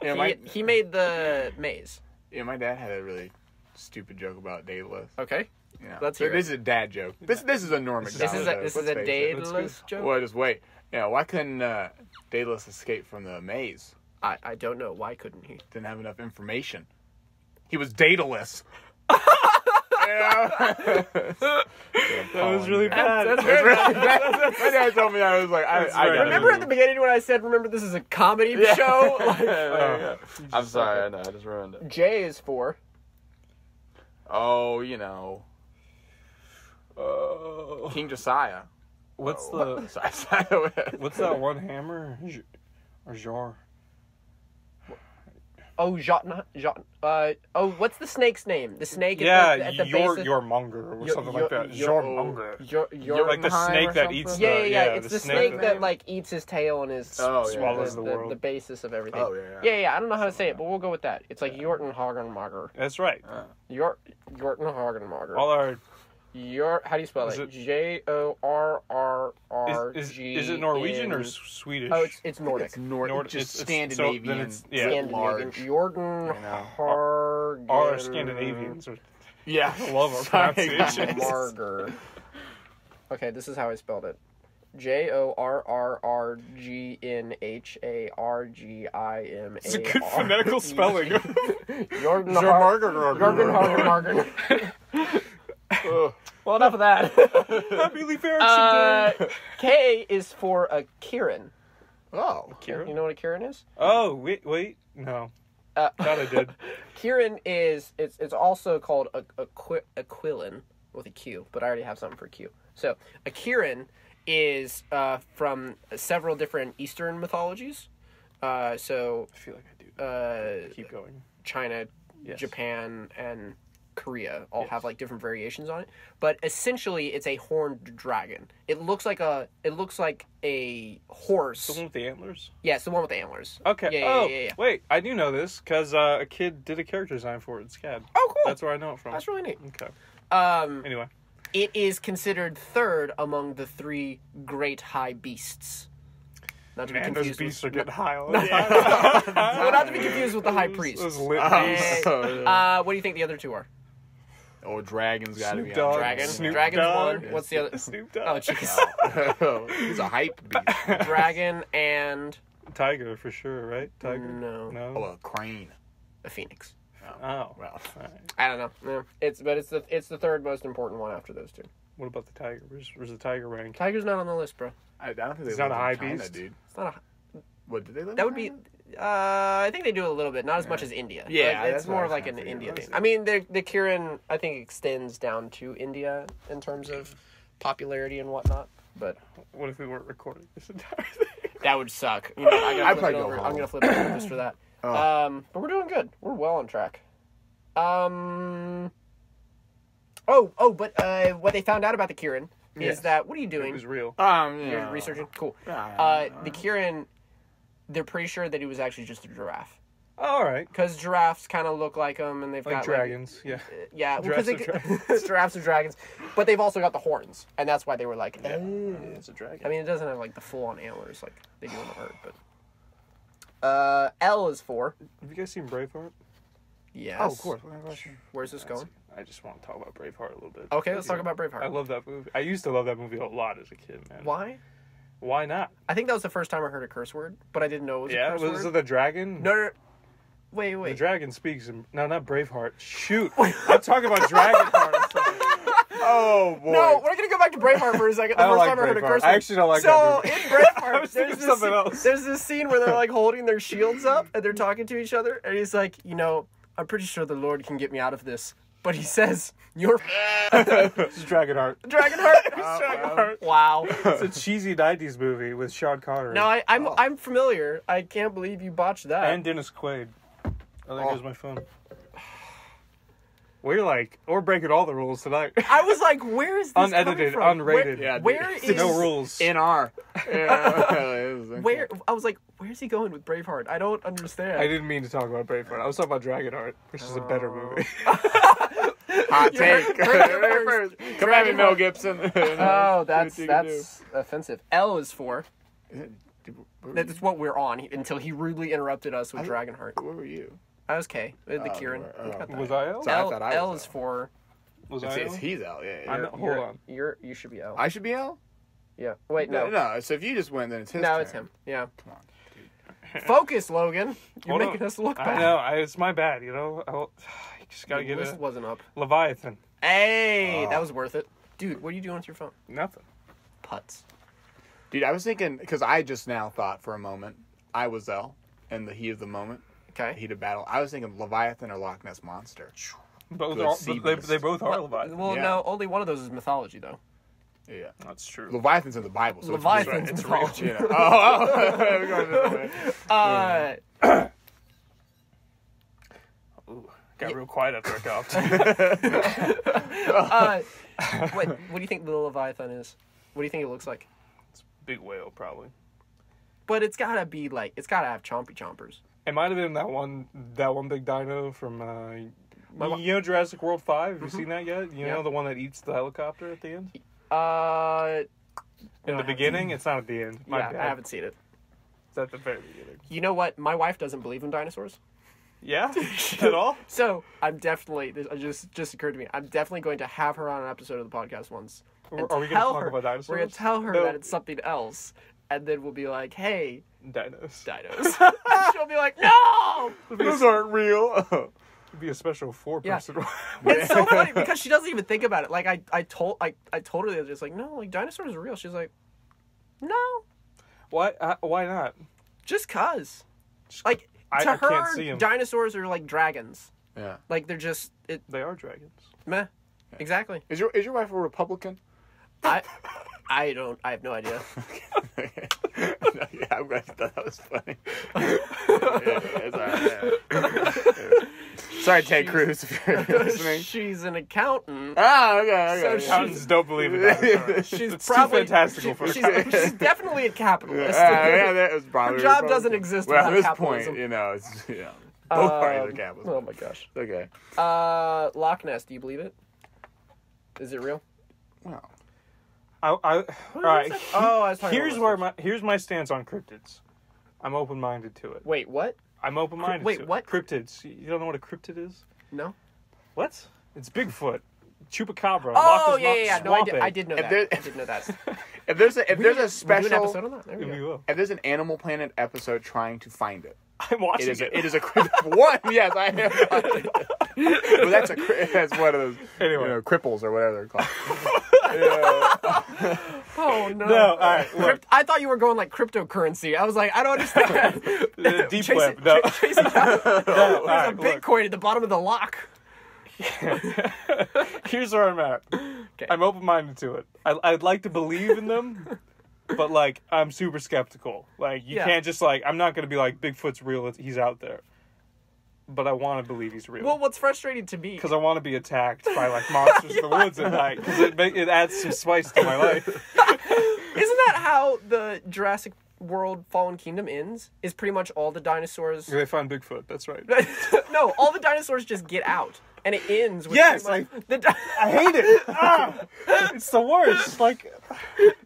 A: Yeah,
C: he made the maze.
A: Yeah, my dad had a really stupid joke about Daedalus.
C: Okay.
A: Yeah.
C: Let's hear
A: This is a dad joke. This is a Norman.
C: This is a Daedalus joke?
A: Well, just wait. Yeah, why couldn't Daedalus escape from the maze?
C: I don't know. Why couldn't he?
A: Didn't have enough information. He was Daedalus.
B: That was really bad.
C: That's very bad.
A: My dad told me that. I was like, I
C: remember at the beginning when I said, remember this is a comedy show? Like,
A: I'm sorry, I know, I just ruined it.
C: J is for...
A: Oh, you know. King Josiah.
B: What's that one hammer? Or Jar?
C: Oh, what's the snake's name? The snake at the base of...
B: Jörmungandr or something like that.
C: Jörmungandr.
B: Like the snake that eats the...
C: Yeah. It's the snake that like eats his tail and
B: swallows the world.
C: The basis of everything.
A: Oh, yeah.
C: Yeah, I don't know how to say it, but we'll go with that. It's like Jörrrgnhargimareg.
B: That's right.
C: Jörrrgnhargimareg.
B: All our...
C: How do you spell it? Jorrrgnharg.
B: Is it Norwegian or Swedish?
C: Oh, it's Nordic.
A: It's Nordic. Just Scandinavian.
C: Large. Jörrrgnharg.
B: Our Scandinavians are...
A: Yeah.
B: I love our pronunciation.
C: Marger. Okay, this is how I spelled it. Jorrrgnhargimar.
B: It's a good phonetical spelling.
C: Jörrrgnhargimareg. Well, enough of that.
B: Happy Leaf Erikson Day.
C: K is for a Kirin.
A: Oh,
C: Kirin. You know what a Kirin is?
B: Oh, wait, no. Thought I did.
C: Kirin is it's also called a Quilin with a Q, but I already have something for Q. So a Kirin is from several different Eastern mythologies. So
B: I feel like I do. Keep going.
C: China,
B: Yes.
C: Japan, and Korea all have like different variations on it, but essentially it's a horned dragon. It looks like a horse.
B: The one with the antlers?
C: Yeah, it's the one with the antlers.
B: Okay.
C: Yeah.
B: Wait, I do know this because a kid did a character design for it in SCAD.
C: Oh, cool.
B: That's where I know it from.
C: That's really neat.
B: Okay.
C: Anyway,
B: Anyway.
C: it is considered third among the 3 great high beasts. Not to be
B: Man,
C: confused
B: those beasts are
C: with,
B: getting high all the time.
C: well, not to be confused with the high priest.
B: Those lit beasts.
C: What do you think the other 2 are?
A: Oh, dragon's got to be
B: Snoop
A: on
B: Dogg.
C: Dragon.
B: Snoop
C: Dragon's
B: Dogg.
C: one. What's the other?
B: Snoop
C: Oh,
B: Dogg.
C: jeez.
A: He's a hype beast.
C: Dragon and
B: Tiger for sure, right? Tiger?
C: No.
A: Oh, a crane.
C: a phoenix.
B: Oh.
A: Well,
C: I don't know. Yeah. It's the third most important one after those 2.
B: What about the tiger? Where's the tiger rank?
C: Tiger's not on the list, bro.
A: I don't think
B: It's
A: they
B: not
A: live
B: a high
A: in China,
B: beast?
A: dude.
C: It's not a.
A: What did they live?
C: That
A: in
C: would be.
A: China?
C: I think they do a little bit, not as much as India.
A: Yeah,
C: but it's
A: that's what
C: more
A: I
C: of
A: was
C: like
A: trying
C: an
A: to
C: India
A: figure
C: thing.
A: out.
C: I mean, the Kirin I think extends down to India in terms of popularity and whatnot. But
B: What if we weren't recording this entire thing?
C: that would suck. You know,
A: I'd probably go
C: I'm
A: home.
C: gonna flip it over just for that.
A: Oh.
C: But we're doing good. We're well on track. But what they found out about the Kirin is
B: Yes.
C: that what are you
B: It
C: doing?
B: was real.
C: You're researching? Cool.
A: Uh,
C: The Kirin, they're pretty sure that he was actually just a giraffe.
B: Oh, all right.
C: Because giraffes kind of look like him, and they've
B: Like
C: got
B: dragons, yeah.
C: yeah, because
B: Giraffes are dragons.
C: giraffes are dragons, but they've also got the horns, and that's why they were like.
B: It's a dragon.
C: I mean, it doesn't have like the full-on antlers like they do in the herd, but. L is 4.
B: Have you guys seen Braveheart?
C: Yes.
A: Oh, of course. What kind of question?
C: Where's this going?
B: I just want to talk about Braveheart a little bit.
C: Okay, let's talk about Braveheart.
B: I love that movie. I used to love that movie a lot as a kid, man.
C: Why?
B: Why not?
C: I think that was the first time I heard a curse word, but I didn't know it was a
B: Yeah,
C: curse
B: was
C: word.
B: it the dragon?
C: No. Wait.
B: The dragon speaks. No, not Braveheart. Shoot. I'm talking about Dragonheart.
A: Oh boy.
C: No, we're gonna go back to Braveheart for a second. The
B: I don't
C: first
B: like
C: time I heard a
B: Braveheart.
C: curse
B: I
C: word.
B: actually don't like
C: so
B: that movie.
C: in Braveheart,
B: I was thinking something else.
C: There's this scene where they're like holding their shields up and they're talking to each other, and he's like, I'm pretty sure the Lord can get me out of this, but he says, "You're
B: It's Dragonheart.
C: Dragonheart."
B: Dragonheart.
C: Wow.
B: It's a cheesy 90s movie with Sean Connery.
C: No, I'm familiar. I can't believe you botched that.
B: And Dennis Quaid. Oh, there goes my phone. We're breaking all the rules tonight.
C: I was like, where is this
B: Unedited,
C: coming from?
B: unrated.
A: Yeah,
C: Where
A: dude.
C: is
B: No rules.
A: In R. Yeah,
C: Where I was like, where's he going with Braveheart? I don't understand.
B: I didn't mean to talk about Braveheart. I was talking about Dragonheart, which is a better movie.
A: Hot take.
C: First.
A: Come at me, Mel Gibson.
C: Oh,
A: That's
C: that's offensive. L is 4.
A: Is it-
C: That's what we're on until he rudely interrupted us with Dragonheart.
A: Where were you?
C: I was K. The
A: Oh,
C: Kirin.
A: you were-
C: We got that.
B: Was I L?
A: Sorry, I
C: L,
A: thought I
C: L
A: was
C: is
A: L.
C: 4.
B: Was I L?
A: He's L. Yeah.
B: I know. Hold on.
C: You should be L.
A: I should be L.
C: Yeah. Wait, no.
A: No. So if you just win, then it's his
C: No,
A: turn.
C: it's him. Yeah.
A: Come on.
C: Focus, Logan. You're
B: Hold on.
C: making us look bad.
B: I know. It's my bad, I just gotta
C: The
B: get
C: list
B: a
C: wasn't up.
B: Leviathan.
C: Hey, that was worth it. Dude, what are you doing with your phone?
B: Nothing.
C: Putts.
A: Dude, I was thinking because I just now thought for a moment I was L in the heat of the moment,
C: Okay.
A: heat of battle. I was thinking Leviathan or Loch Ness monster.
B: Both
A: Good
B: are,
A: sea
B: they
A: beast.
B: both are Leviathan.
C: Well,
A: Yeah.
C: no, only one of those is mythology, though.
A: Yeah,
B: That's true.
A: Leviathan's in the Bible, so
C: Leviathan's
A: it's
C: mythology.
A: real. You know. Oh, we're going this way.
B: Ooh, got real quiet after I coughed.
C: What do you think the Leviathan is? What do you think it looks like?
B: Big whale, probably.
C: But it's gotta be like, it's gotta have chompy chompers.
B: It might have been that one big dino from Jurassic World 5. Have you seen that yet? You know the one that eats the helicopter at the end? In the beginning? It's not at the end. My
C: Yeah,
B: bad.
C: I haven't seen it.
B: It's at the very beginning.
C: You know what? My wife doesn't believe in dinosaurs.
B: Yeah? At all?
C: So I'm definitely, this just occurred to me, I'm definitely going to have her on an episode of the podcast once. and
B: Are we going to
C: tell
B: talk
C: her-
B: about dinosaurs?
C: We're going to tell her
B: No.
C: that it's something else. And then we'll be like, hey,
B: Dinos.
C: dinos. She'll be like, no!
A: Those aren't real.
B: It'd be a special 4-person.
C: It's so funny because she doesn't even think about it. Like I told her the other day, it's like, no, like dinosaurs are real. She's like, no,
B: Why not?
C: just cause. Like
B: I
C: to
B: can't
C: her,
B: see 'em.
C: dinosaurs are like dragons.
A: Yeah.
C: Like they're just
B: They are dragons.
C: meh. Exactly.
A: Is your wife a Republican?
C: I have no idea.
A: Yeah, I'm glad you thought that was funny. It's all right. Sorry, Ted Cruz, if you're listening.
C: She's an accountant.
A: Oh, okay.
C: So
B: Accountants don't believe in that.
C: She's
B: It's
C: probably
B: too fantastical for
C: she's definitely a capitalist.
A: Yeah, that was probably
C: Her job doesn't exist
A: well,
C: without
A: at this
C: capitalism.
A: point, it's both parties are capitalism.
C: Oh my gosh.
A: Okay.
C: Loch Ness, do you believe it? Is it real?
A: Well,
B: all right.
C: Oh, I was talking
B: Here's
C: about
B: here's my stance on cryptids. I'm open-minded to it.
C: Wait, what?
B: I'm open-minded.
C: Wait,
B: to it.
C: what?
B: Cryptids? You don't know what a cryptid is?
C: No.
B: What? It's Bigfoot, Chupacabra.
C: Oh,
B: Loch Ness
C: yeah. No, I did know
A: If
C: that. I did know that.
A: if there's a
C: We'll do an
A: special,
C: episode on that. There we
B: We
C: go.
B: will.
A: if there's an Animal Planet episode trying to find it,
B: I'm watching it.
A: it is a one. Yes, I am. Well, that's one of those
B: Anyway.
A: cripples or whatever they're called.
C: Oh no!
B: No, all right. Look,
C: I thought you were going like cryptocurrency. I was like, I don't understand.
B: the deep web. No.
C: Chasing down,
B: All
C: there's
B: right,
C: a Bitcoin at the bottom of the lock.
B: Here's where I'm at.
C: Okay.
B: I'm open-minded to it. I'd like to believe in them, but like I'm super skeptical. Like you can't just like I'm not gonna be like Bigfoot's real. He's out there, but I want to believe he's real.
C: Well, what's frustrating to me
B: Because I want to be attacked by like monsters in the woods at night. Because it adds some spice to my life.
C: isn't that how the Jurassic World Fallen Kingdom ends? Is pretty much all the dinosaurs.
B: They find Bigfoot. That's right.
C: No, all the dinosaurs just get out, and it ends with
B: Yes,
C: pretty much
B: I hate it. It's the worst.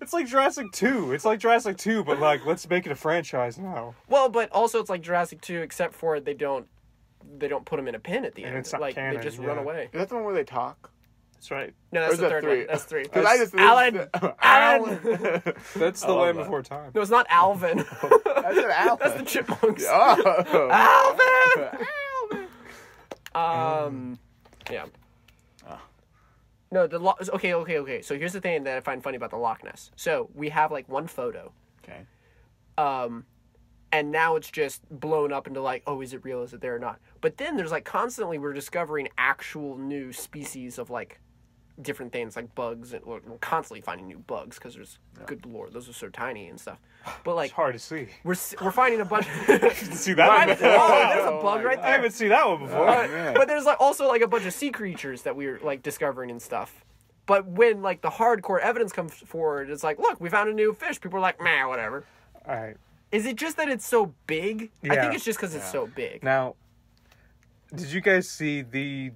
B: It's like Jurassic 2. It's like Jurassic 2, but like let's make it a franchise now.
C: Well, but also it's like Jurassic 2, except for they don't put them in a pen at the end.
B: it's not
C: like
B: canon,
C: they just
B: yeah.
C: run away.
A: Is that the one where they talk?
B: That's right.
C: No,
A: Or
C: that's
A: is
C: the
A: that
C: third
A: three?
C: one. That's 3.
A: 'Cause I just
C: Alan.
B: That's the
A: I love
B: Land
A: that.
B: Before Time.
C: No, it's not Alvin.
A: I said Alan.
C: That's the chipmunks.
A: Oh.
C: Alvin. Yeah. No, okay. So here's the thing that I find funny about the Loch Ness. So we have like one photo,
A: Okay.
C: and now it's just blown up into like, oh, is it real? Is it there or not? But then there's like constantly we're discovering actual new species of like different things like bugs, and we're constantly finding new bugs because there's good lord, those are so tiny and stuff. But like
B: It's hard to see.
C: we're finding a bunch.
B: See that one
C: Oh,
B: before?
C: there's a bug right
B: I
C: there.
B: haven't seen that one before.
A: man.
C: But there's like also like a bunch of sea creatures that we're like discovering and stuff. But when like the hardcore evidence comes forward, it's like, look, we found a new fish. People are like, meh, whatever.
B: All right.
C: Is it just that it's so big? I
B: Yeah.
C: think it's just because it's so big.
B: Now, did you guys see the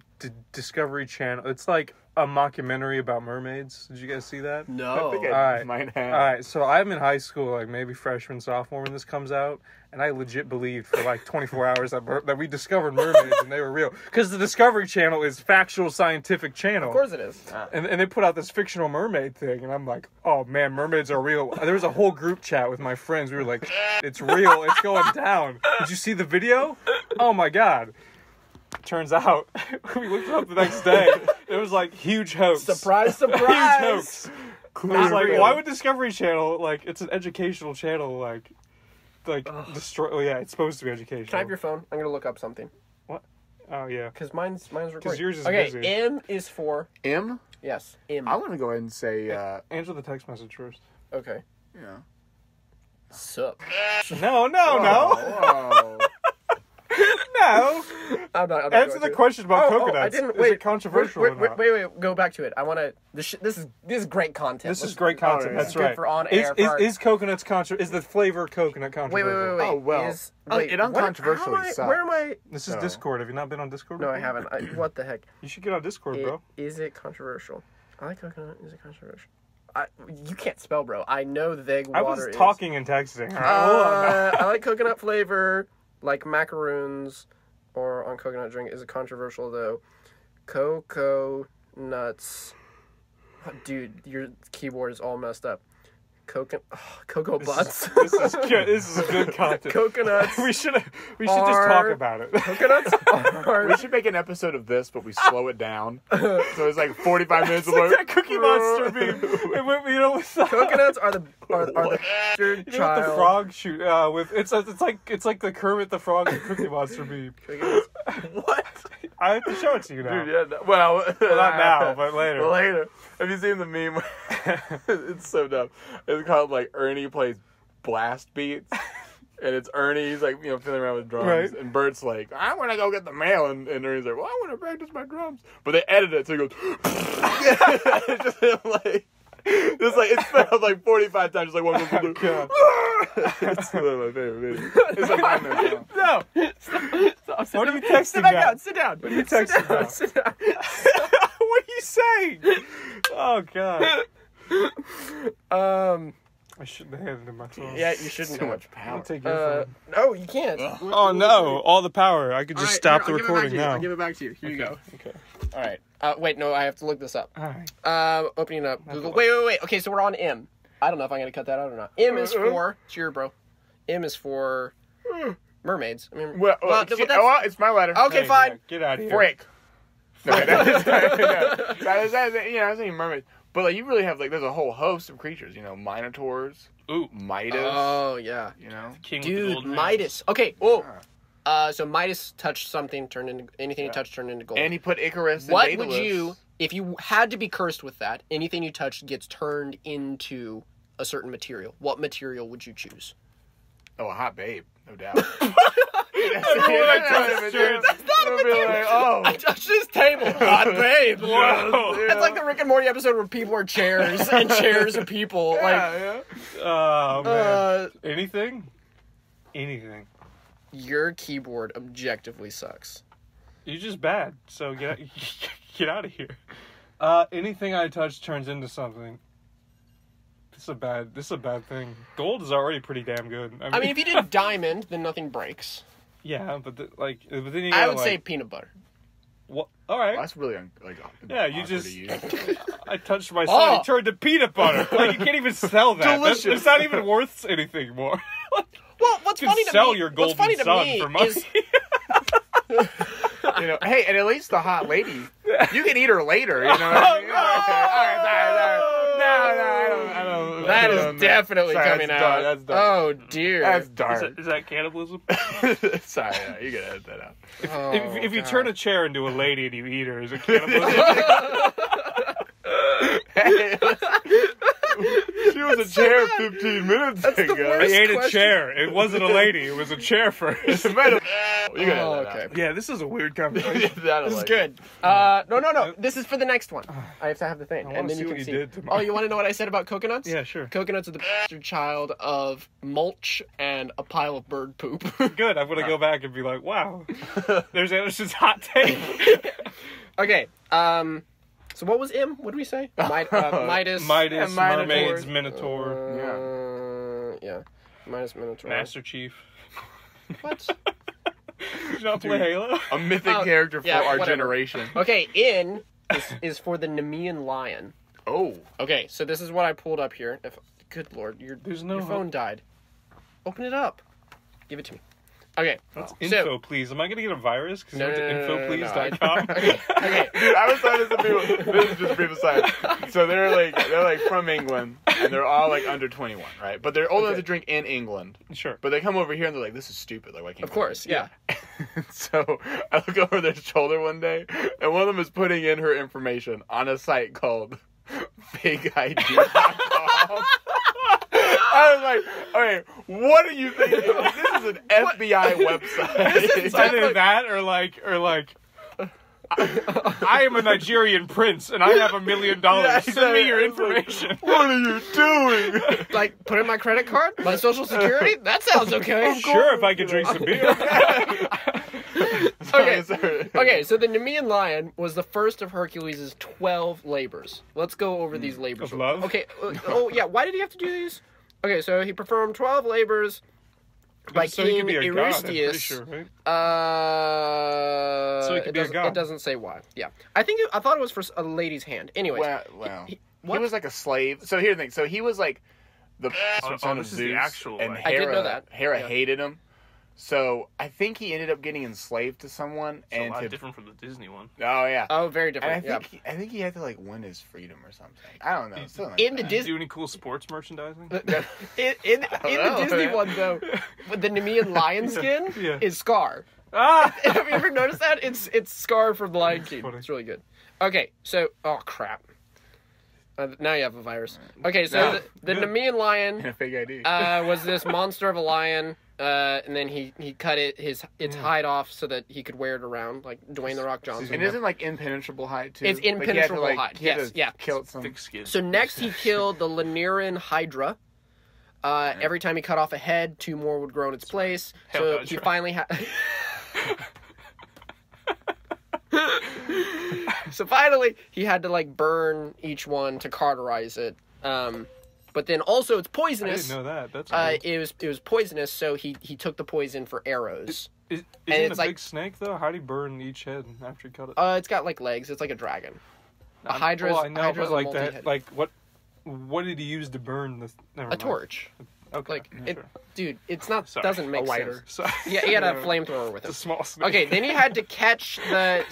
B: Discovery Channel? It's like a mockumentary about mermaids. Did you guys see that?
C: No.
A: I think I
B: Alright.
A: might have.
B: All right, so I'm in high school, like maybe freshman, sophomore when this comes out, and I legit believed for like 24 hours that we discovered mermaids and they were real. Because the Discovery Channel is factual scientific channel.
C: Of course it is.
B: And they put out this fictional mermaid thing, and I'm like, oh man, mermaids are real. There was a whole group chat with my friends. We were like, it's real. It's going down. Did you see the video? Oh my god. Turns out, we looked it up the next day. It was like huge hoax.
C: Surprise,
B: Huge
C: surprise.
B: hoax. It was like,
C: real.
B: why would Discovery Channel, like, it's an educational channel, like destroy? Oh yeah, it's supposed to be educational.
C: Can I have your phone? I'm gonna look up something
B: Oh yeah.
C: because mine's recording.
B: yours is
C: okay.
B: busy.
C: M is for
A: M?
C: yes. M.
A: I want to go ahead and say,
B: Answer the text message first.
C: Okay.
A: yeah.
C: Sup.
B: No.
A: Whoa.
B: No.
C: I'm not
B: Answer
C: going
B: the
C: to.
B: question about
C: I
B: coconuts.
C: didn't.
B: Is
C: Wait.
B: it controversial
C: wait,
B: or not?
C: Wait. Go back to it. I want to. This is great content.
B: This is great content.
A: yeah.
B: That's
C: Good
B: right.
C: for on
B: Is,
C: air.
B: is coconuts is the flavor of coconut
C: Wait.
B: controversial?
A: Oh, well, it uncontroversially sucks.
C: Where am I?
B: This is
A: So-
B: Discord. Have you not been on Discord?
C: No, I
B: before?
C: haven't. What the heck?
B: You should get on Discord, bro.
C: Is it controversial? I like coconut. Is it controversial? You can't spell, bro. I know the
B: I
C: water
B: was
C: is.
B: talking and texting. All right, hold on.
C: I like coconut flavor, like macaroons, or on coconut drink. Is it controversial though? Cocoa nuts. Dude, your keyboard is all messed up. Cocoa butts.
B: This is good. This is good content.
C: Coconuts.
B: we should just talk about it.
C: Coconuts are.
A: We should make an episode of this, but we slow it down. So it's like 45 minutes of
B: Like that Cookie Monster meme. You know, with the,
C: Coconuts are the bastard
B: you know, with
C: child.
B: the frog shoot with it's like the Kermit the Frog and Cookie Monster meme.
C: What?
B: I have to show it to you now.
A: Dude, yeah, well,
B: Not now, but later.
A: Later. Have you seen the meme? It's so dumb. It's called like Ernie plays blast beats. And it's Ernie. He's like, fiddling around with drums.
B: Right.
A: And Bert's like, I want to go get the mail. And Ernie's like, well, I want to practice my drums. But they edit it so he goes, it's just him like, it's spelled like 45 times, just like one goes, it's one of my favorite videos. It's like Batman.
C: No. Stop.
B: What are you texting
C: Sit back
B: about?
C: down. Sit down.
B: What are you texting about?
C: Sit down.
B: What are you saying? Oh, God. I shouldn't have handed him my phone.
C: Yeah, you shouldn't.
A: So much power.
B: I'll take your phone.
C: No, you can't.
B: Oh, no. All the power. I could just stop the
C: I'll
B: recording now.
C: I'll give it back to you. Here you go.
B: Okay.
C: All right. Wait, no, I have to look this up.
B: All right.
C: Opening up Google. Wait. Okay, so we're on M. I don't know if I'm going to cut that out or not. M is for... Cheer, bro. M is for mermaids. I mean,
A: Well, it's my letter.
C: okay, fine.
B: Get out of here.
A: Frick. No, that's ain't mermaids. But like, you really have there's a whole host of creatures. Minotaurs.
B: Ooh.
A: Midas.
C: Oh, yeah.
B: King with the
C: Dude,
B: golden
C: Midas. Okay. Oh. So Midas touched something, turned into anything he touched turned into gold.
A: And he put Icarus and
C: What
A: Daedalus.
C: would you, if you had to be cursed with that, anything you touched gets turned into a certain material. What material would you choose?
A: Oh, a hot babe, no doubt.
C: I touched this table. Hot babe. It's like the Rick and Morty episode where people are chairs and chairs are people.
A: Yeah.
B: Oh, man. Anything?
C: Your keyboard objectively sucks.
B: You're just bad, so get out of here. Anything I touch turns into something. This is a bad thing. Gold is already pretty damn good.
C: I mean, if you did diamond, then nothing breaks.
B: Yeah, but then you
C: I
B: gotta,
C: would say peanut butter.
B: What? All right.
A: Well, that's really
B: Yeah, you
A: awkward
B: just.
A: to use.
B: I touched my son. He turned to peanut butter. Like, you can't even sell that.
A: Delicious.
B: It's not even worth anything more.
C: Well, what's
B: You
C: funny
B: can
C: to
B: sell
C: me?
B: your
C: What's
B: golden
C: funny to
B: son
C: me
B: for money.
C: is
A: Hey, and at least the hot lady, you can eat her later. You know what I mean?
C: No!
A: All right, I don't.
C: that is definitely coming
A: that's
C: out.
A: Dark, that's dark.
C: Oh dear.
A: That's dark.
B: Is that cannibalism?
A: Sorry, no, you gotta edit that out.
B: If you turn a chair into a lady and you eat her, is it cannibalism?
A: She was a chair 15 minutes ago.
B: I ate a chair. It wasn't a lady. It was a chair first.
A: You gotta edit that
C: okay.
B: Yeah, this is a weird conversation.
C: This is good. No. This is for the next one. I have to have the thing, and then
B: see
C: you
B: what
C: can
B: you
C: see.
B: did to me.
C: Oh, you want to know what I said about coconuts?
B: Yeah, sure.
C: Coconuts are the bastard child of mulch and a pile of bird poop.
B: Good. I'm gonna go back and be like, wow. There's Anderson's hot take.
C: Okay. So what was M? What did we say? Midas.
B: Midas,
A: Minotaurs.
B: mermaids, Minotaur,
C: Yeah. Midas, Minotaur.
B: Master Chief.
C: What?
B: Did you not play Halo?
A: A mythic character for
C: yeah,
A: our
C: whatever.
A: generation.
C: Okay, N is for the Nemean Lion.
A: Oh.
C: Okay, so this is what I pulled up here. Good lord, your phone died. Open it up. Give it to me. Okay.
B: That's info, please. Am I gonna get a virus? Because
C: No.
B: infoplease.com.
C: Okay.
A: Dude, I was talking to some people. This is just brief aside. So they're like from England, and they're all like under 21, right? But they're old enough to drink in England.
B: Sure.
A: But they come over here and they're like, "This is stupid. Like, why can't?"
C: Of course, yeah.
A: So I look over their shoulder one day, and one of them is putting in her information on a site called FakeID.com. I was like, okay, what are you thinking? Like, this is an FBI website.
B: It's either that or like I am a Nigerian prince and I have $1 million.
A: Yeah,
B: Send me your
A: exactly.
B: information.
A: What are you doing?
C: Like, put in my credit card? My social security? That sounds okay.
B: Sure, if I could drink some beer.
C: Okay, so the Nemean Lion was the first of Hercules' 12 labors. Let's go over these labors.
B: Of love?
C: Okay, yeah, why did he have to do these? Okay, so he performed 12 labors by
B: So he
C: King
B: could be a god, I'm pretty
C: Eurystheus.
B: sure, right?
C: So
B: he could be a god.
C: It doesn't say why. Yeah. I thought it was for a lady's hand. Anyways.
A: Wow. He
C: what?
A: was like a slave. So here's the thing. So he was like the son of
B: this is the
A: Zeus,
B: actual
A: and
B: way.
C: I did know that.
A: Hera
C: Yeah.
A: hated him. So I think he ended up getting enslaved to someone,
B: It's a lot different from the Disney one.
A: Oh yeah.
C: Oh, very
A: And
C: different.
A: I think he had to like win his freedom or something. I don't know. Something like
C: In the
A: that.
B: Did you do any cool sports merchandising?
C: in the Disney one though, with the Nemean lion skin
B: Yeah.
C: is Scar.
B: Ah!
C: Have you ever noticed that? It's Scar from the Lion King.
B: funny.
C: It's really good. Okay, so crap. Now you have a virus. Okay, so the Nemean Lion
A: A fake ID.
C: was this monster of a lion, and then he cut its hide off so that he could wear it around, like Dwayne The Rock Johnson.
A: And isn't like impenetrable hide too?
C: It's impenetrable hide. Yes, yeah.
A: Kill some.
B: Thick skin.
C: So next he killed the Laniran Hydra. Every time he cut off a head, 2 more would grow in its place. So he finally had. So finally, he had to like burn each one to cauterize it. But then also it's poisonous.
B: I didn't know that. That's
C: it was poisonous, so he took the poison for arrows.
B: Isn't
C: it's
B: it a big snake though? How do you burn each head after you cut it?
C: It's got like legs. It's like a dragon. A Hydra's.
B: Well, I know,
C: Hydra's
B: but like
C: multi-headed.
B: that. Like what did he use to burn the? Never
C: A
B: mind.
C: torch.
B: Okay.
C: Like
B: yeah,
C: it,
B: sure.
C: dude. It's not.
B: Sorry.
C: Doesn't make
A: A lighter.
C: sense. Yeah, he had a flamethrower with
B: It's a
C: him.
B: small snake.
C: Okay, then he had to catch the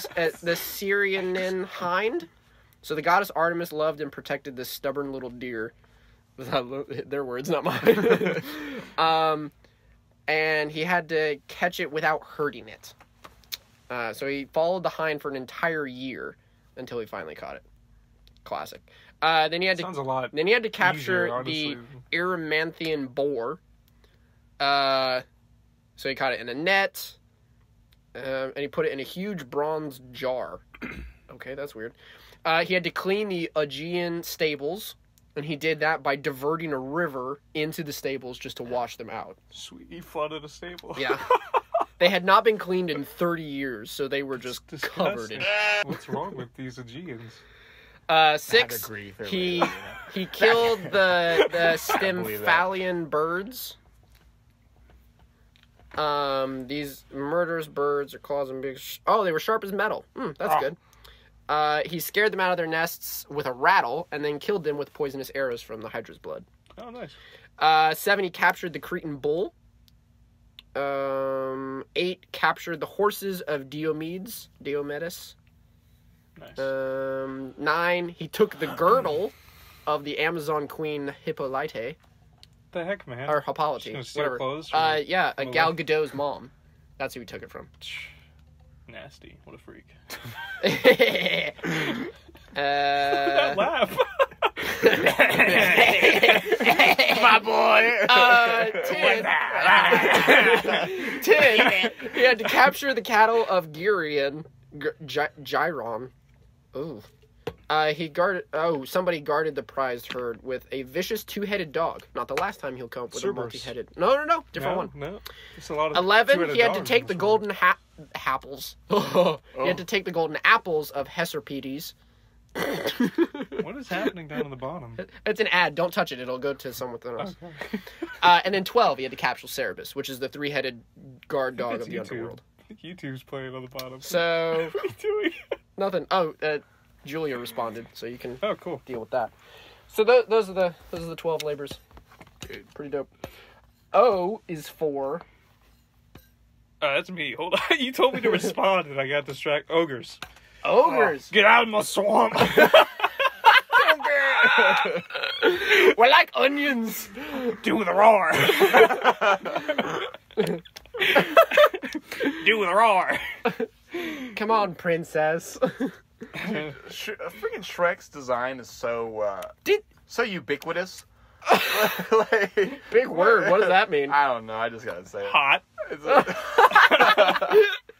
C: Syrianin hind. So the goddess Artemis loved and protected this stubborn little deer. Their words, not mine. And he had to catch it without hurting it. So he followed the hind for an entire year until he finally caught it. Classic. Then he had
B: Sounds a lot.
C: Then he had to capture
B: easier,
C: the Erymanthian boar. So he caught it in a net, and he put it in a huge bronze jar. Okay, that's weird. He had to clean the Aegean stables, and he did that by diverting a river into the stables just to wash them out.
B: Sweet, he flooded a stable.
C: Yeah. They had not been cleaned in 30 years, so they were just covered in.
B: What's wrong with these Aegeans?
C: 6, he killed the Stymphalian birds. These murderous birds are claws and big. They were sharp as metal. That's good. He scared them out of their nests with a rattle, and then killed them with poisonous arrows from the Hydra's blood.
B: Oh, nice.
C: 7, he captured the Cretan bull. 8, captured the horses of Diomedes.
B: Nice.
C: 9, he took the girdle of the Amazon queen Hippolyte.
B: The heck, man?
C: Or Hippolyte.
B: Just gonna steal
C: Whatever.
B: clothes
C: Yeah,
B: from
C: Gal Gadot's mom. That's who he took it from.
B: Nasty. What a freak.
C: That
B: laugh.
A: My boy.
C: 10. He had to capture the cattle of Kirin. Gyron. Ooh. Somebody guarded the prized herd with a vicious 2-headed dog. Not the last time he'll come up with
B: Cerberus.
C: a multi-headed. No. Different one.
B: No. It's a lot of
C: 11, he had to
B: dogs
C: take
B: in
C: the
B: this
C: golden apples. He had to take the golden apples of Hesperpedes.
B: What is happening down in the bottom?
C: It's an ad. Don't touch it. It'll go to someone else.
B: Okay.
C: And then 12, he had to capture Cerberus, which is the 3-headed guard dog of the underworld.
B: I think YouTube's playing on the bottom.
C: So,
B: What are you doing?
C: nothing. Julia responded, so you can
B: Oh, cool.
C: deal with that. So those are the 12 labors. Pretty dope. O is for
B: That's me. Hold on. You told me to respond, and I got distracted. Ogres.
C: ogres.
B: Get out of my swamp.
C: We're like onions.
B: Do the roar. Do the roar.
C: Come on, princess.
A: Freaking Shrek's design is so so ubiquitous.
C: Big word. What does that mean?
A: I don't know. I just gotta say it.
B: Hot.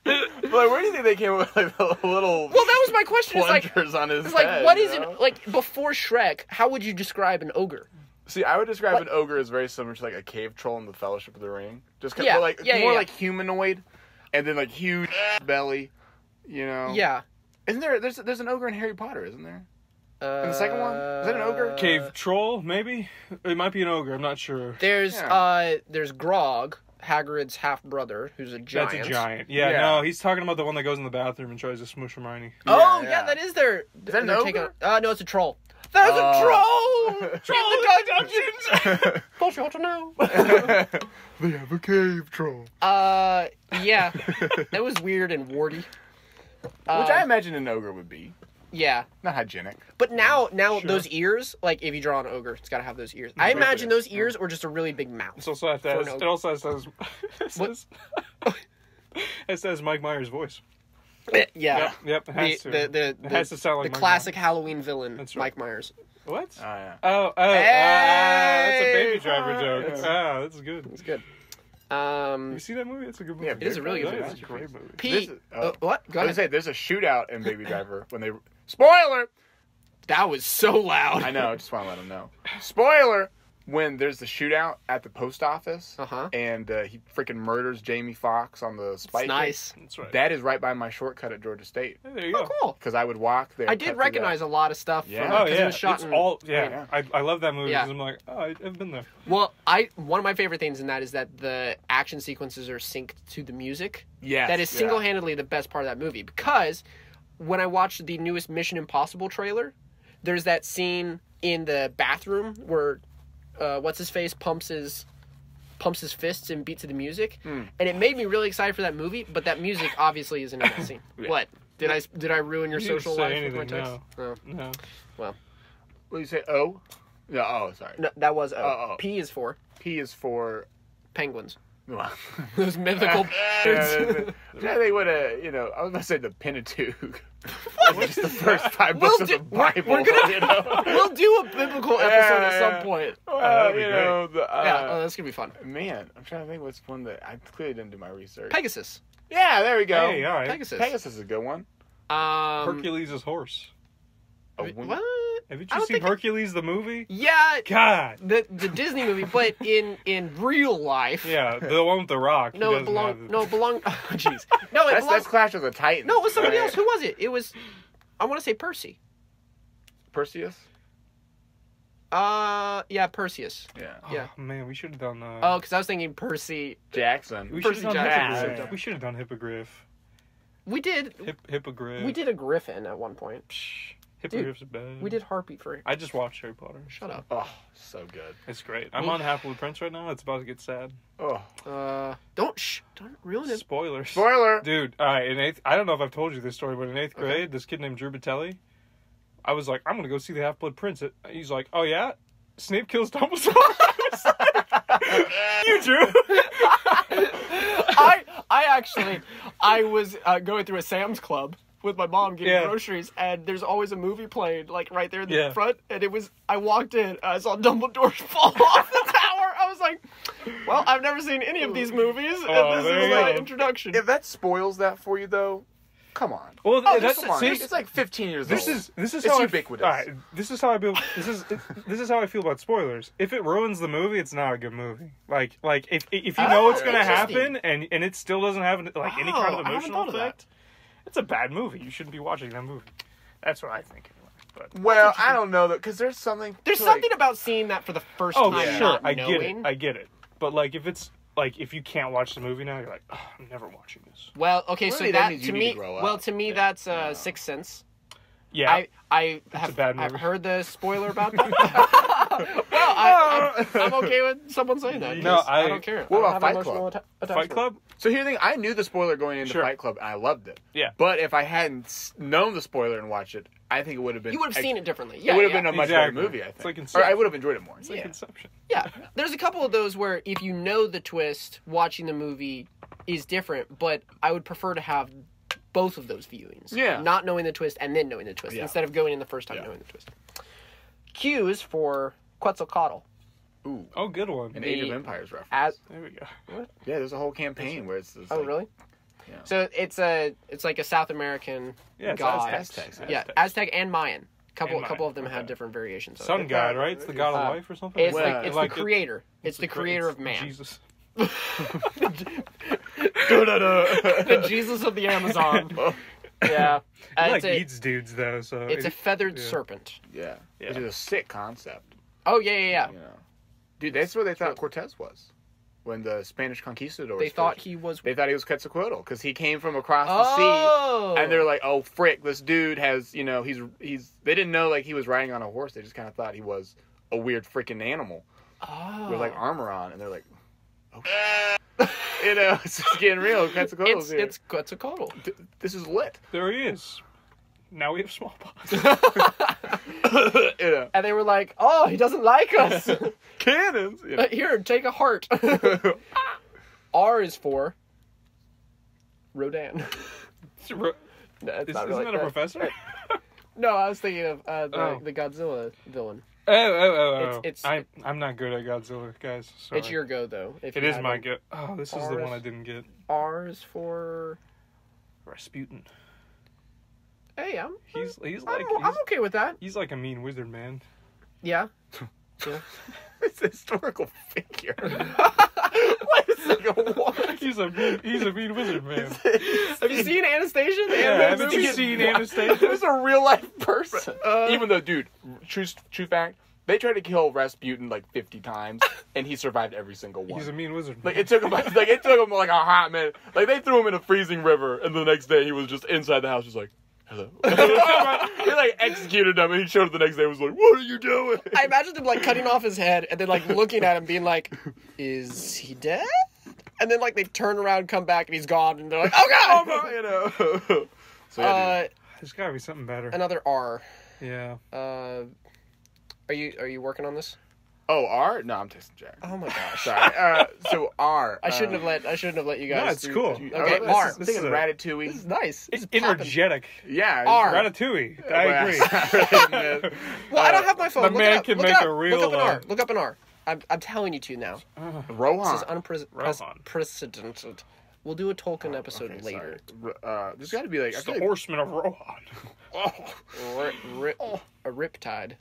A: Like, where do you think they came up with like the little?
C: Well, that was my question.
A: Plungers on his
C: It's like,
A: head,
C: what
A: you
C: is
A: know?
C: it? Like, before Shrek, how would you describe an ogre?
A: See, I would describe an ogre as very similar to like a cave troll in the Fellowship of the Ring. Just kind
C: Yeah,
A: of like
C: yeah,
A: more
C: yeah.
A: like humanoid, and then like huge belly. You know?
C: Yeah.
A: Isn't there? There's an ogre in Harry Potter, isn't there? In the second one, is that an ogre?
B: Cave troll, maybe? It might be an ogre. I'm not sure.
C: There's Grog, Hagrid's half brother, who's a giant.
B: That's a giant. Yeah,
A: Yeah.
B: no, he's talking about the one that goes in the bathroom and tries to smush Hermione.
C: Oh
A: Yeah,
C: yeah,
A: yeah.
C: that is their.
A: Is that an ogre?
C: No, it's a troll. There's a troll.
B: Troll in the dungeons!
C: Don't you want to know?
A: They have a cave troll.
C: Yeah, that was weird and warty.
A: Which I imagine an ogre would be.
C: Yeah,
A: Not hygienic.
C: but now
B: Sure.
C: those ears, like if you draw an ogre, it's got to have those ears. I imagine those ears or just a really big mouth.
B: It's also
C: For an
B: it
C: ogre.
B: also says it says Mike Myers' voice.
C: Yeah.
B: Yep. It has to. It has to sound like
C: the
B: Mike
C: classic
B: Myers.
C: Halloween villain,
B: That's right.
C: Mike Myers.
B: What?
A: Oh, yeah.
B: That's a Baby
C: Hey!
B: Driver joke.
A: Yeah.
B: That's good.
C: It's good.
B: You see that movie? It's a good movie.
A: Yeah,
C: It is a really good
B: It's
C: movie.
B: a great movie.
C: Pete. What? Go
A: I was
C: ahead.
A: gonna say there's a shootout in Baby Driver when they. Spoiler.
C: That was so loud.
A: I know. I just want to let them know. Spoiler. When there's the shootout at the post office, and he freaking murders Jamie Foxx on the spike.
C: It's nice.
B: That's right.
A: That is right by my shortcut at Georgia State.
B: Hey, there you
C: Oh,
B: go.
C: cool.
A: Because I would walk there.
C: I did recognize a lot of stuff.
A: Yeah.
C: From
B: Oh,
C: it, 'cause
B: yeah.
C: it was shot
B: It's
C: in,
B: all,
A: Yeah.
B: I love that movie
C: Yeah.
B: because I'm like, oh, I've been there.
C: Well, one of my favorite things in that is that the action sequences are synced to the music.
A: Yes,
C: That is
A: yeah.
C: single-handedly the best part of that movie, because when I watched the newest Mission Impossible trailer, there's that scene in the bathroom where what's his face pumps his fists and beats to the music, and it made me really excited for that movie. But that music obviously isn't in that scene.
A: Yeah.
C: What did I ruin your
B: You didn't
C: social
B: say
C: life with my
B: anything,
C: text? No.
B: No.
A: What do you say? O? No. Oh, sorry.
C: No, that was
A: Oh.
C: P is for
A: P is for.
C: penguins.
A: Well,
C: Those mythical birds.
A: I think what I was gonna say the Pentateuch. It's just the first 5 books of the Bible.
C: We're gonna
A: you know?
C: we'll do a biblical episode at some point.
A: Well,
B: that'd be
C: That's gonna be fun.
A: Man, I'm trying to think what's one that I clearly didn't do my research.
C: Pegasus.
A: Yeah, there we go.
B: Hey, all right.
C: Pegasus.
A: is a good one.
B: Hercules' horse.
C: What?
B: Haven't
C: I
B: you
C: don't
B: seen
C: think
B: Hercules the movie?
C: Yeah,
B: God.
C: the Disney movie, but in real life.
B: Yeah, the one with the rock.
C: No, it belonged. Oh, jeez. No, it
A: That's
C: belonged.
A: Clash of the Titans.
C: No, it was somebody
A: right?
C: else. Who was it? It was. I want to say Percy.
A: Perseus.
C: Yeah, Perseus.
A: Yeah.
C: Yeah.
B: Oh, man, we should have done.
C: Oh, because I was thinking Percy.
A: Jackson.
B: we should
C: Percy
B: have done
C: Jackson.
B: Hippogriff. We should have done Hippogriff.
C: We did.
B: Hippogriff.
C: We did a Gryphon at one point.
B: Hippogriff's bad.
C: We did Harpy for.
B: I just watched Harry Potter.
C: Shut up.
A: Oh, so good.
B: It's great. I'm on Half Blood Prince right now. It's about to get sad.
A: Oh.
C: Don't ruin it.
B: Spoilers.
A: Spoiler.
B: Dude, all right, in 8th, I don't know if I've told you this story, but in 8th grade, this kid named Drew Batelli, I was like, I'm going to go see the Half-Blood Prince. He's like, oh, yeah? Snape kills Dumbledore? You, Drew.
C: I was going through a Sam's Club with my mom getting groceries, and there's always a movie playing, like, right there in the front, and I walked in, I saw Dumbledore fall off the tower. I was like, well, I've never seen any of these movies, and this is my introduction.
A: If that spoils that for you, though, come on.
B: Well, that's
A: Come on.
B: see,
A: It's like 15 years
B: this
A: old.
B: is this is
A: It's
B: how
A: ubiquitous.
B: All right, this is how I feel. This is how I feel about spoilers. If it ruins the movie, it's not a good movie. Like if you know what's going to happen and it still doesn't have any kind of
C: I haven't
B: emotional
C: thought of that.
B: effect, it's a bad movie. You shouldn't be watching that movie. That's what I think. Anyway. But
A: Well, I don't know, though, because there's something...
C: There's
A: to,
C: something about seeing that for the first
B: oh
C: time,
B: sure,
C: not
B: I
C: knowing.
B: get it. But like if it's like if you can't watch the movie now, you're like, oh, I'm never watching this.
C: Well, okay,
A: Really,
C: so
A: that
C: that
A: means
C: to
A: you need
C: me,
A: to grow up.
C: well, to me, that's Sixth Sense.
B: Yeah,
C: I
B: a
C: have
B: bad
C: I've
B: movie.
C: heard the spoiler about that. Well, I'm okay with someone saying that.
B: No,
C: I don't care.
A: What
C: I don't
A: about
C: have
A: Fight
C: emotional
A: Club?
B: Fight Club.
A: So here's the thing. I knew the spoiler going into
B: Sure.
A: Fight Club, and I loved it.
B: Yeah.
A: But if I hadn't known the spoiler and watched it, I think it would have been...
C: You would have seen it differently. Yeah,
A: it would have
C: yeah.
A: been a much better
B: Exactly.
A: movie, I think.
B: It's like
A: or
B: Inception.
A: I would have enjoyed it more.
B: It's like Inception.
C: Yeah, there's a couple of those where if you know the twist, watching the movie is different, but I would prefer to have both of those viewings.
A: Yeah.
C: Not knowing the twist and then knowing the twist,
A: Yeah.
C: instead of going in the first time knowing the twist. Q is for Quetzalcoatl.
A: Ooh,
B: Oh, good one.
A: an Age of Empires reference.
C: As,
B: There we go.
A: Yeah, there's a whole campaign where it's
C: oh,
A: like,
C: really?
A: Yeah.
C: So it's like a South American
B: Yeah, it's
C: god.
A: Aztecs.
C: Yeah, Aztec and Mayan. Couple
B: And
C: of them
B: Mayan,
C: have
B: okay.
C: different variations. Of
B: Sun
C: it.
B: God, right? It's the god of life or something.
C: It's
A: Well,
C: like it's
B: like
C: the creator. It's the creator of man.
B: Jesus.
C: The Jesus of the Amazon. Yeah.
B: He like
C: it's a,
B: eats dudes though, so
C: it's a feathered
B: yeah.
C: serpent.
A: Yeah.
B: Yeah.
A: Which is a sick concept.
C: Oh yeah.
A: You know. Dude, that's what they thought Cortez was. When the Spanish conquistadors...
C: They thought he was.
A: They thought he was Quetzalcoatl, because he came from across the
C: Oh.
A: sea. And they're like, oh, frick, this dude has, he's... They didn't know, like, he was riding on a horse. They just kind of thought he was a weird freaking animal
C: Oh.
A: with, like, armor on. And they're like, okay. It's just getting real. Quetzalcoatl's here.
C: It's Quetzalcoatl.
A: This is lit.
B: There he is. Now we have smallpox.
C: And they were like, "Oh, he doesn't like us.
A: Cannons.
C: Here, take a heart." R is for Rodan. No, it's
B: Isn't
C: not really
B: that a professor?
C: No, I was thinking of the Godzilla villain.
B: I'm not good at Godzilla, guys. Sorry.
C: It's your go, though. If
B: It
C: you
B: is
C: had
B: my
C: one.
B: go. Oh, this is the one I didn't get.
C: R is for...
B: Rasputin.
C: Hey, I'm okay with that.
B: He's like a mean wizard, man.
C: Yeah. Yeah.
A: It's a historical figure. Wait a second, what?
B: He's a mean wizard, man.
C: Have you seen Anastasia?
B: Haven't you seen Anastasia?
A: He's a real life person. Even though, dude, true fact, they tried to kill Rasputin like 50 times, and he survived every single one.
B: He's a mean wizard.
A: Like it took him like a hot minute. Like they threw him in a freezing river, and the next day he was just inside the house, just like, hello. He like executed him, and he showed up the next day and was like, what are you doing?
C: I imagined him like cutting off his head and then like looking at him being like, is he dead? And then like they turn around, come back, and he's gone, and they're like, oh god!
A: Oh, you know. So, yeah,
B: There's gotta be something better.
C: Another R.
B: Yeah.
C: Are you working on this?
A: oh, R? No, I'm texting Jack.
C: Oh my gosh.
A: Sorry. So R.
C: I shouldn't have let you guys.
B: No, it's cool.
C: Okay,
A: this
C: R.
A: I'm thinking Ratatouille.
C: This is nice. This
B: It's
C: is poppin'.
B: energetic.
A: Yeah.
C: R.
B: Ratatouille. I agree.
C: Well, I don't have my phone.
B: The
C: Look
B: man
C: it up.
B: can
C: Look
B: make
C: it up.
B: a real,
C: Look up an R. Look up an R. I'm telling you to now.
A: Rohan.
C: This is
B: Rohan.
C: unprecedented. We'll do a Tolkien episode later.
A: There's got to be like
B: It's the Horsemen of Rohan.
C: A Riptide.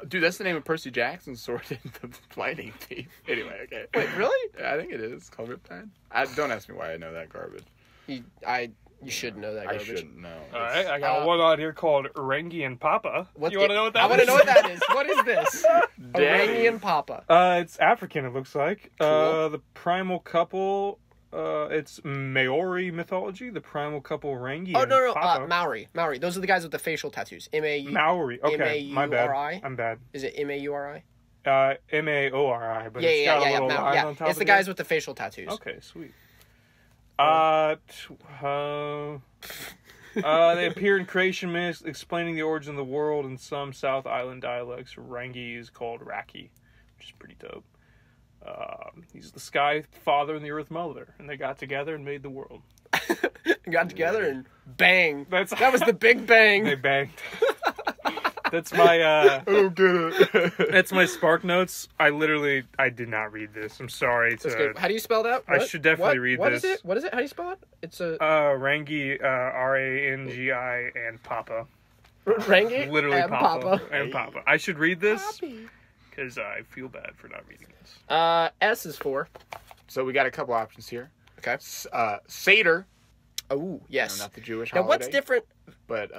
A: dude, that's the name of Percy Jackson's sword in the Lightning Thief. Anyway, okay.
C: Wait, really?
A: I think it is. It's called Riptide. Don't ask me why I know that garbage.
C: You should know that
A: I
C: garbage.
A: shouldn't know.
B: Alright, I got one out here called Rangian Papa. You want to know what that is?
C: I want to know what that is. What is this? Iranian Papa.
B: It's African, it looks like.
C: Cool.
B: The primal couple, it's Maori mythology. The primal couple Rangi
C: Oh,
B: and
C: no.
B: Papa.
C: Maori. Those are the guys with the facial tattoos.
B: Maori. Okay, my bad.
C: M-A-U-R-I?
B: I'm bad.
C: Is it M-A-U-R-I?
B: M-A-O-R-I, but it's got a little line on top
C: It's
B: of
C: the guys with the facial tattoos.
B: Okay, sweet. They appear in creation myths explaining the origin of the world in some South Island dialects. Rangi is called Raki, which is pretty dope. He's the sky father and the earth mother, and they got together and made the world.
C: Got together and bang.
B: That
C: was the big bang.
B: They banged. That's my that's my Spark Notes. I did not read this. I'm sorry.
C: How do you spell that?
B: I should definitely read
C: What
B: this.
C: is it? What is it? How do you spell it? It's a
B: Rangi, R-A-N-G-I, and Papa.
C: Rangi
B: Literally
C: and
B: Papa. And Papa. I should read this because I feel bad for not reading this.
C: S is for.
A: So we got a couple options here.
C: Okay.
A: Seder.
C: Oh, yes.
A: Not the Jewish
C: Now,
A: holiday.
C: what's different?
A: But,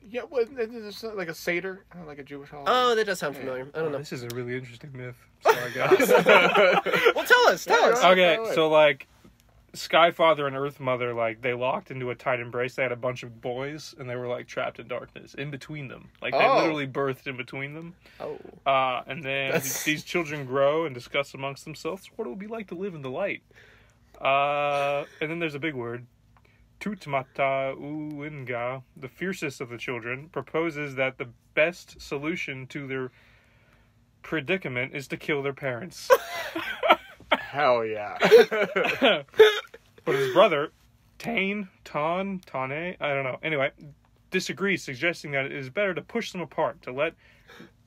A: yeah, is it like a Seder? Like a Jewish holiday?
C: Oh, that does sound familiar. I don't know.
B: This is a really interesting myth. Sorry, guys.
C: Well, tell us.
B: Okay, so, like, Skyfather and Earth Mother, like, they locked into a tight embrace. They had a bunch of boys, and they were, like, trapped in darkness in between them. Like, they literally birthed in between them.
C: Oh.
B: And then these children grow and discuss amongst themselves what it would be like to live in the light. And then there's a big word. Tutmata Uinga, the fiercest of the children, proposes that the best solution to their predicament is to kill their parents.
A: Hell yeah.
B: But his brother, Tane, I don't know. Anyway, disagrees, suggesting that it is better to push them apart, to let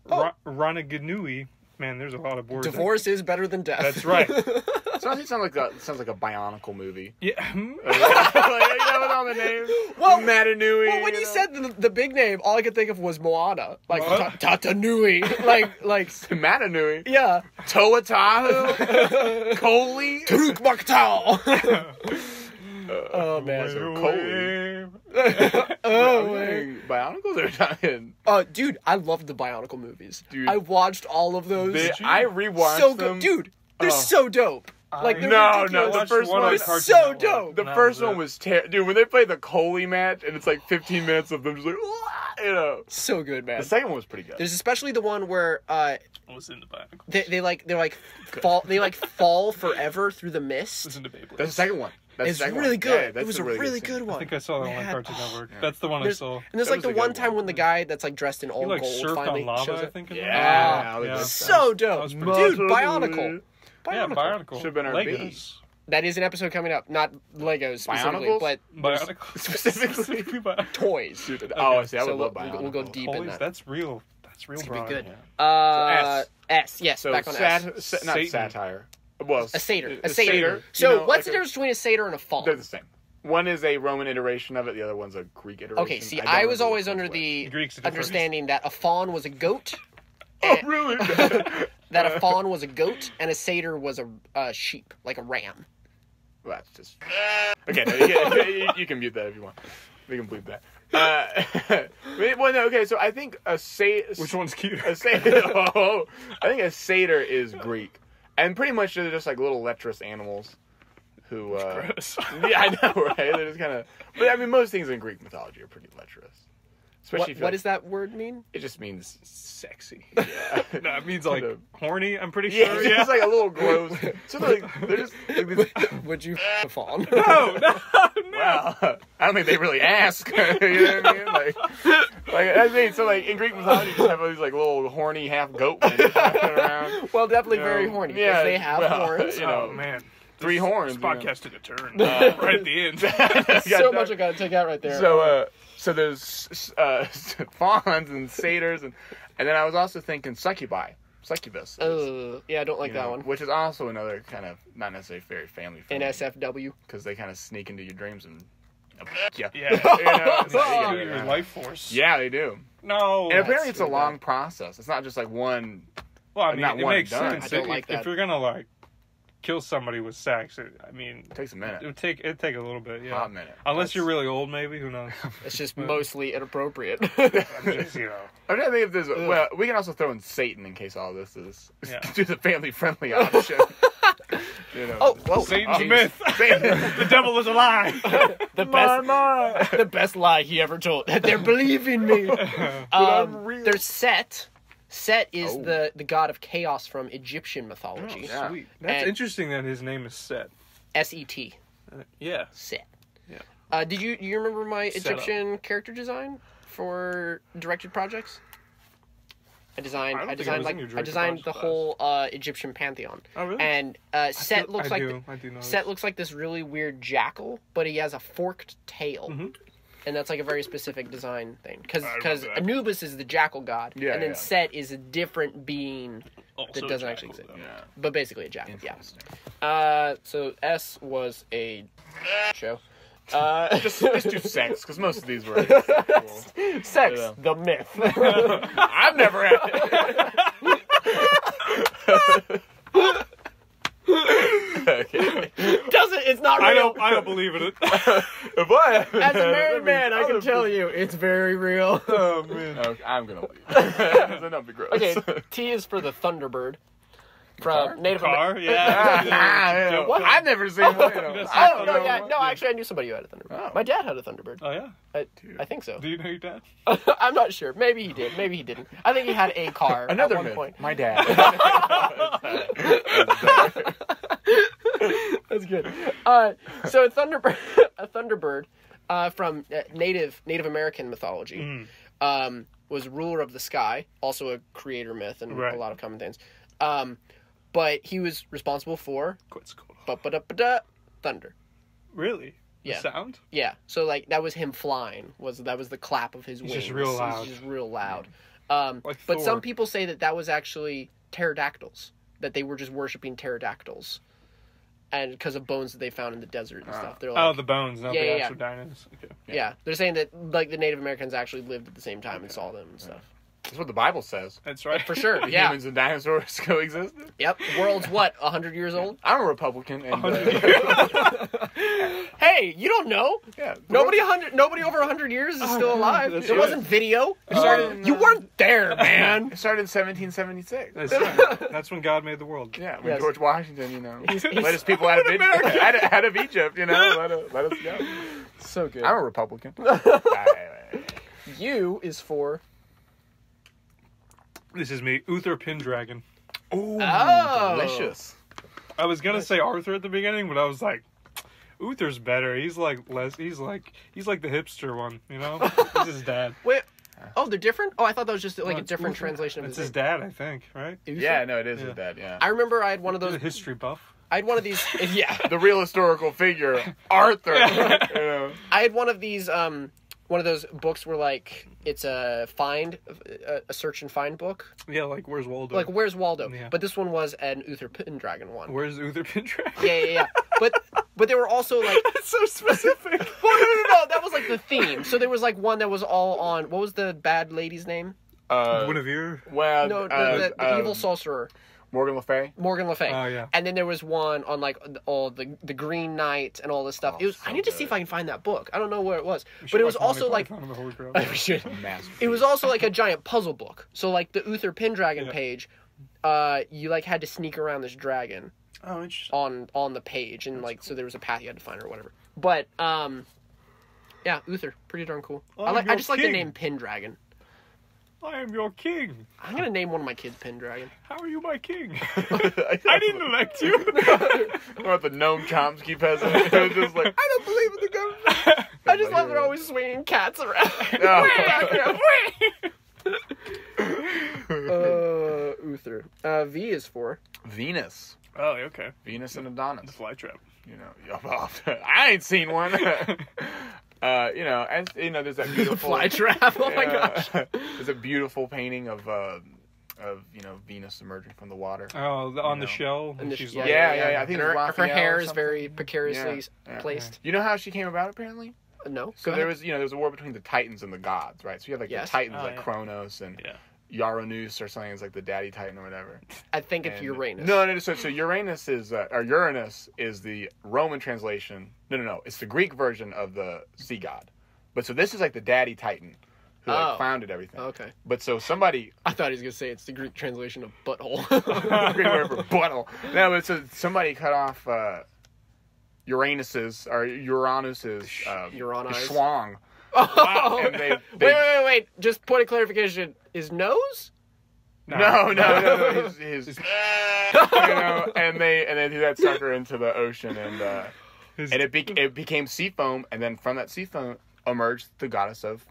B: Ranaganui... Man, there's a lot of words.
C: Divorce is better than death.
B: That's right.
A: It sounds like a Bionicle movie.
B: Yeah.
A: You know, with all the names.
C: Well,
A: Matanui.
C: Well, when you said the big name, all I could think of was Moana. Like, Tatanui. like...
A: Matanui.
C: Yeah.
A: Toatahu. Coley.
C: Truk Maktal. Oh, man.
A: Coley. Bionicles are talking.
C: Dude, I loved the Bionicle movies.
A: Dude.
C: I watched all of those.
A: I rewatched
C: so
A: them.
C: good. Dude, they're so dope. Like, they're
A: No,
C: ridiculous.
A: the first one
C: was
A: was
C: so dope.
A: The first one was terrible. Dude, when they played the Coley match, and it's like 15 minutes of them just like, you know.
C: So good, man.
A: The second one was pretty good.
C: There's especially the one where
B: Was in the Bionicle.
C: they fall forever through the mist.
B: Was in the Beyblade.
A: That's the second one.
C: It's really good.
A: Yeah,
C: it was a really good one.
B: I think I saw that on Cartoon Network. That's the one I saw.
C: And there's
A: That
C: like the
A: was a
C: one
A: good
C: time
A: one.
C: when the guy that's like dressed in all
B: He like
C: gold
B: surfed
C: finally
B: on lava,
C: shows
B: I
C: up.
B: think.
A: Yeah.
C: So dope.
B: That was pretty
C: Dude, Bionicle.
B: Yeah, Bionicle.
A: Should've been our
B: Legos.
C: That is an episode coming up. Not Legos specifically,
A: Bionicles?
C: but
B: Bionicles.
A: Specifically
C: toys.
A: Oh, see, I would
C: So
A: love
C: we'll go
A: Bionicles.
C: deep in
B: Toys,
C: that.
B: that's real. That's real.
C: It's gonna be
B: broad.
C: good.
A: Yeah.
C: S. Yes,
A: So
C: back on S.
A: not
B: Satan.
A: satire. Well,
C: A satyr.
A: a
C: A satyr.
A: satyr.
C: So
A: You know,
C: what's
A: like
C: the difference between a satyr and a faun?
A: They're the same. One is a Roman iteration of it. The other one's a Greek iteration.
C: Okay, see,
A: don't
C: I was
A: remember
C: always
A: which
C: under
A: one's
C: the
B: Greeks are different.
C: understanding that a faun was a goat.
A: which. Oh, really?
C: That a faun was a goat and a satyr was a sheep, like a ram.
A: Well, that's just... Okay, no, you can mute that if you want. We can bleep that. Well, no, okay, so I think a satyr...
B: Which one's cuter?
A: A satyr... Oh, I think a satyr is Greek. And pretty much they're just like little lecherous animals who...
B: Gross.
A: Yeah, I know, right? They're just kind of... But I mean, most things in Greek mythology are pretty lecherous. Especially if
C: What does that word mean?
A: It just means...
B: Sexy.
A: Yeah.
B: No, it means like horny. I'm pretty
A: Yeah,
B: sure.
A: it's just like a little gross. So they're just... Like this,
C: Would you a fawn?
B: No.
A: wow. I don't think they really ask. You know what I mean? Like I mean, so like in Greek mythology, you just have all these like little horny half goat men just walking around.
C: Well, definitely
A: You
C: very
A: know,
C: horny.
A: yeah,
C: because they have
A: well,
C: horns.
A: you know,
B: Oh man.
A: 3 horns.
B: This
A: you know.
B: podcast took a turn right at the end.
C: So much I gotta take out right there.
A: So there's fawns and satyrs, and then I was also thinking succubus.
C: Yeah, I don't like that one.
A: Which is also another kind of not necessarily very family friendly.
C: NSFW.
A: Because they kind of sneak into your dreams and yeah,
B: Yeah.
A: you know, it's like,
B: Steal your life force.
A: yeah, they do.
B: No.
A: And apparently it's a
C: really
A: long process. It's not just like one.
B: Well, I mean,
A: not
B: it
A: one
B: makes
A: and done.
B: sense.
C: I don't like that.
B: If you're gonna like kill somebody with sex, I mean,
A: It takes a minute.
B: it'd take a little bit. Yeah.
A: Hot minute.
B: Unless you're really old, maybe. Who knows?
C: It's just mostly inappropriate.
B: I'm just, you know.
A: I'm trying to think if there's. Well, we can also throw in Satan in case all this is
B: Yeah.
A: do the family friendly option. You know.
C: Oh, whoa.
B: Satan's a
A: geez.
B: myth. The devil is a lie.
C: The best lie he ever told. They're believing me.
A: I'm real.
C: There's Set. Set is
A: Oh.
C: the god of chaos from Egyptian mythology.
A: Yeah.
B: Sweet. That's
C: And-
B: interesting that his name is Set.
C: Set.
B: Yeah.
C: Set.
B: Yeah.
C: Do you remember my
B: Set up.
C: Egyptian character design for directed projects? I designed
B: I don't think I was in your
C: I
B: directed
C: designed the
B: project
C: whole Egyptian pantheon.
B: Oh, really?
C: And Set looks
B: I
C: like
B: do know
C: Set
B: this.
C: looks like this really weird jackal, but he has a forked tail.
B: Mm-hmm.
C: And that's like a very specific design thing.
B: I
C: Because
B: remember that.
C: Anubis is the jackal god.
A: Yeah,
C: and then
A: yeah.
C: Set is a different being
B: Also
C: that doesn't actually
B: jackal,
C: exist.
B: though.
A: Yeah.
C: But basically a jackal, yeah.
A: Interesting.
C: So S was a show.
A: Just do sex because most of these were cool.
C: Sex,
A: Yeah.
C: the myth.
A: I've never had it. Okay.
C: It's not real.
B: I don't believe in it.
A: But
C: As a married man, I can tell you, it's very real.
B: Oh man.
A: Okay, I'm gonna leave. So don't be gross.
C: Okay, T is for the Thunderbird.
A: Car?
C: From Native
B: Car?
C: American.
A: Yeah.
C: What?
A: I've never seen one.
C: Oh, no, yeah. No, actually, I knew somebody who had a Thunderbird.
A: Oh.
C: My dad had a Thunderbird.
B: Oh yeah.
C: I think so.
B: Do you know your dad?
C: I'm not sure. Maybe he did. Maybe he didn't. I think he had a car
A: Another
C: at one
A: myth.
C: point.
A: My dad.
C: That's good. So a Thunderbird, from Native American mythology, was ruler of the sky, also a creator myth and
B: Right.
C: a lot of common things. But he was responsible for
B: Quite cool.
C: thunder.
B: Really?
C: Yeah.
B: The sound?
C: Yeah. So like that was him flying. That was the clap of his wings.
B: just real loud.
C: He's just real loud.
B: Like
C: But
B: Thor.
C: some people say that was actually pterodactyls. That they were just worshiping pterodactyls. And because of bones that they found in the desert and stuff. They're like,
B: Oh, the bones, not
C: Yeah,
B: the
C: yeah,
B: actual dinosaurs. Okay.
C: yeah. They're saying that like the Native Americans actually lived at the same time and saw them and stuff.
A: That's what the Bible says.
B: That's right.
C: For sure.
A: The
C: Yeah.
A: humans and dinosaurs coexisted.
C: Yep. World's what? 100 years old?
A: I'm a Republican. And,
C: Hey, you don't know.
A: yeah,
C: Nobody over 100 years is still alive.
B: That's
C: There
B: right.
C: wasn't video.
A: started-
C: You weren't there, man.
A: It started in 1776.
B: That's right. That's when God made the world.
A: Yeah, when
C: Yes.
A: George Washington,
C: He's-
A: let his people out of out of Egypt, let us go.
C: So good.
A: I'm a Republican.
C: U is for...
B: This is me, Uther Pendragon.
A: Ooh,
C: Oh.
A: delicious.
B: I was gonna say Arthur at the beginning, but I was like, Uther's better. He's like the hipster one, you know? He's his dad.
C: Wait. Oh, they're different? Oh, I thought that was just like
B: No,
C: a
B: it's
C: different
B: Uther.
C: translation of
B: It's
C: his
B: his
C: name.
B: dad, I think, right?
C: Uther?
A: Yeah, no, it is
B: Yeah.
A: his dad. Yeah.
C: I remember I had one of
B: He's
C: those...
B: a history buff.
C: I had one of these. Yeah,
A: The real historical figure, Arthur. You know?
C: I had one of these. One of those books where like it's a search and find book.
B: Yeah, like Where's Waldo?
C: Like Where's Waldo?
B: Yeah.
C: But this one was an Uther Pendragon one.
B: Where's Uther Pendragon?
C: Yeah. But they were also like
B: That's so specific.
C: well, no. That was like the theme. So there was like one that was all on. What was the bad lady's name?
B: Guinevere.
A: Well,
C: No, the evil sorcerer.
A: Morgan Le Fay.
C: Morgan Le Fay.
B: Oh, yeah.
C: And then there was one on like all the Green Knight and all this stuff.
A: Oh,
C: It was.
A: so
C: I need to see
A: good.
C: if I can find that book. I don't know where it was, but it was also like. We should. It was also like a giant puzzle book. So like the Uther Pendragon page, you like had to sneak around this dragon
B: Oh, interesting.
C: on the page, and like so there was a path you had to find or whatever. But yeah, Uther, pretty darn cool. I just like the name Pendragon.
B: I am your king.
C: I'm gonna name one of my kids Pendragon.
B: How are you my king? I didn't elect you.
A: What about the Noam Chomsky peasant? Who's just like, I don't believe in the government.
C: I just love they're always swinging cats around. Uther. V is for
A: Venus.
B: Oh, okay.
A: Venus and Adonis.
B: The flytrap.
A: You know, I ain't seen one. You know, and you know, there's that beautiful
C: fly trap. Oh my gosh.
A: There's a beautiful painting of you know, Venus emerging from the water.
B: Oh, on the shell.
C: And
B: She's
C: yeah,
B: like,
A: yeah. I think
C: her
A: Raphael
C: hair
A: or
C: is
A: something.
C: very precariously
A: Yeah.
C: placed.
A: You know how she came about? Apparently,
C: No.
A: so
C: Go
A: there
C: ahead.
A: was, you know, there was a war between the Titans and the gods, right? So you have like
C: Yes.
A: the Titans,
B: Oh,
A: like
B: yeah.
A: Kronos and
B: Yeah.
A: Uranus or something is like the daddy Titan or whatever.
C: I think it's
A: And-
C: Uranus.
A: No. So Uranus is or Uranus is the Roman translation. No. It's the Greek version of the sea god. But so this is like the daddy Titan who like
C: Oh.
A: founded everything.
C: Okay.
A: But so somebody
C: I thought he was gonna say it's the Greek translation of butthole.
A: Greek word for butthole. No, but so somebody cut off Uranus's
C: Uranus.
A: schlong.
C: Wow.
A: And they
C: Wait. Just point of clarification. His nose?
A: No. His you know, and they threw that sucker into the ocean, and it became sea foam, and then from that sea foam emerged the goddess of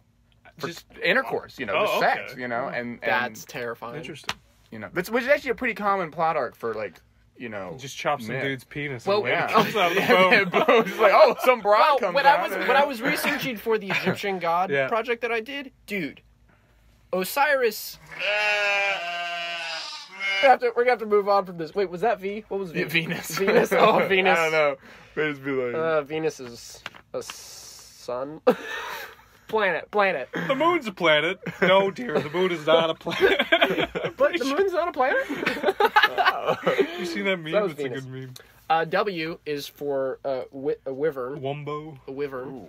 A: just intercourse, you know,
B: Oh,
A: just
B: okay.
A: sex, you know, and
C: That's terrifying.
B: Interesting.
A: you know, which is actually a pretty common plot arc for like, you know,
B: He just chops some
A: myth.
B: dude's penis.
C: Well,
B: and
A: Yeah,
B: it comes out of the bone.
A: boom. It's like, oh, some broad
C: Well,
A: comes
C: when
A: out.
C: I was researching for the Egyptian god
B: Yeah.
C: project that I did, dude, Osiris. We're gonna have to move on from this. Wait, was that V? What was V?
A: Venus.
C: Venus. Oh, Venus.
A: I don't know. But just be like,
C: Venus is a sun. Planet.
B: The moon's a planet. No, dear, the moon is not a planet.
C: But the moon's not a planet?
B: You seen that meme?
C: That was
B: It's
C: Venus.
B: a good meme.
C: W is for a wyvern.
B: Wumbo.
C: A wyvern.
A: ooh.